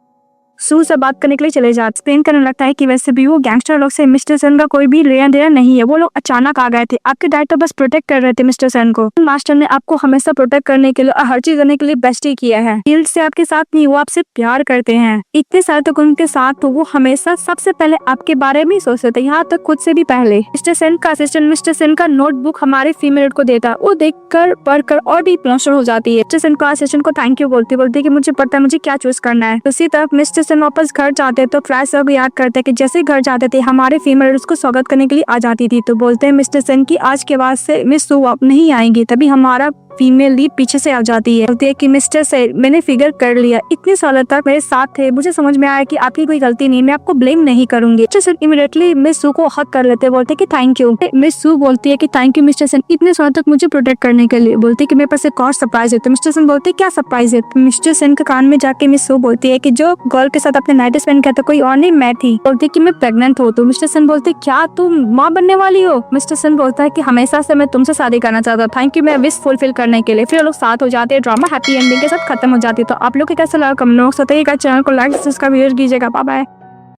सू से बात करने के लिए चले जाते। एक्सप्लेन करने लगता है कि वैसे भी वो गैंगस्टर लोग से मिस्टर सन का कोई भी लेना देना नहीं है, वो लोग अचानक आ गए थे, आपके डैड तो बस प्रोटेक्ट कर रहे थे मिस्टर सन को। मास्टर ने आपको हमेशा प्रोटेक्ट करने के लिए हर चीज करने के लिए बेस्ट ही किया है। गिल्ड से आपके साथ नहीं, वो आपसे प्यार करते हैं। इतने साल तक उनके साथ तो वो हमेशा सबसे पहले आपके बारे में ही सोचते थे, यहाँ तक खुद से भी पहले। मिस्टर सन का असिस्टेंट मिस्टर सन का नोटबुक हमारे फीमेल को देता है, वो देखकर पढ़कर और भी इमोशनल हो जाती है। मिस्टर सन का असिस्टेंट को थैंक यू बोलती कि मुझे पता है मुझे क्या चूज करना है। दूसरी तरफ मिस्टर सन वापस घर जाते तो फ्लैश सब याद करते कि जैसे घर जाते थे हमारे फीमेल उसको स्वागत करने के लिए आ जाती थी। तो बोलते हैं मिस्टर सन की आज के बाद से मिस सू आप नहीं आएंगी, तभी हमारा फीमेल लीड पीछे से आ जाती है। बोलती है कि मिस्टर से मैंने फिगर कर लिया, इतने सालों तक मेरे साथ थे, मुझे समझ में आया कि आपकी कोई गलती नहीं, मैं आपको ब्लेम नहीं करूंगी। मिस्टर सन इमीडिएटली मिस सू को हक कर लेते, बोलते कि थैंक यू। मिस सू बोलती है कि थैंक यू मिस्टर सन इतने सालों तक मुझे प्रोटेक्ट करने के लिए। बोलती है कि मेरे पास एक और सरप्राइज है। तो मिस्टर सन बोलते क्या सरप्राइज है। मिस्टर सन के कान में जाके मिस सू बोलती है कि जो गर्ल के साथ अपने नाइट स्पेंड किया था कोई और नहीं मैं थी। बोलती कि मैं प्रेग्नेंट हूँ। तो मिस्टर सन बोलते क्या तुम माँ बनने वाली हो। मिस्टर सन बोलता है कि हमेशा से मैं तुमसे शादी करना चाहता हूँ, थैंक यू मैं विश फुलफिल करने के लिए। फिर लोग साथ हो जाते हैं, ड्रामा हैप्पी एंडिंग के साथ खत्म हो जाती है। तो आप लोग के कैसा लगा कमेंट बॉक्स बताइएगा, चैनल को लाइक सब्सक्राइब कीजिएगा। Bye bye.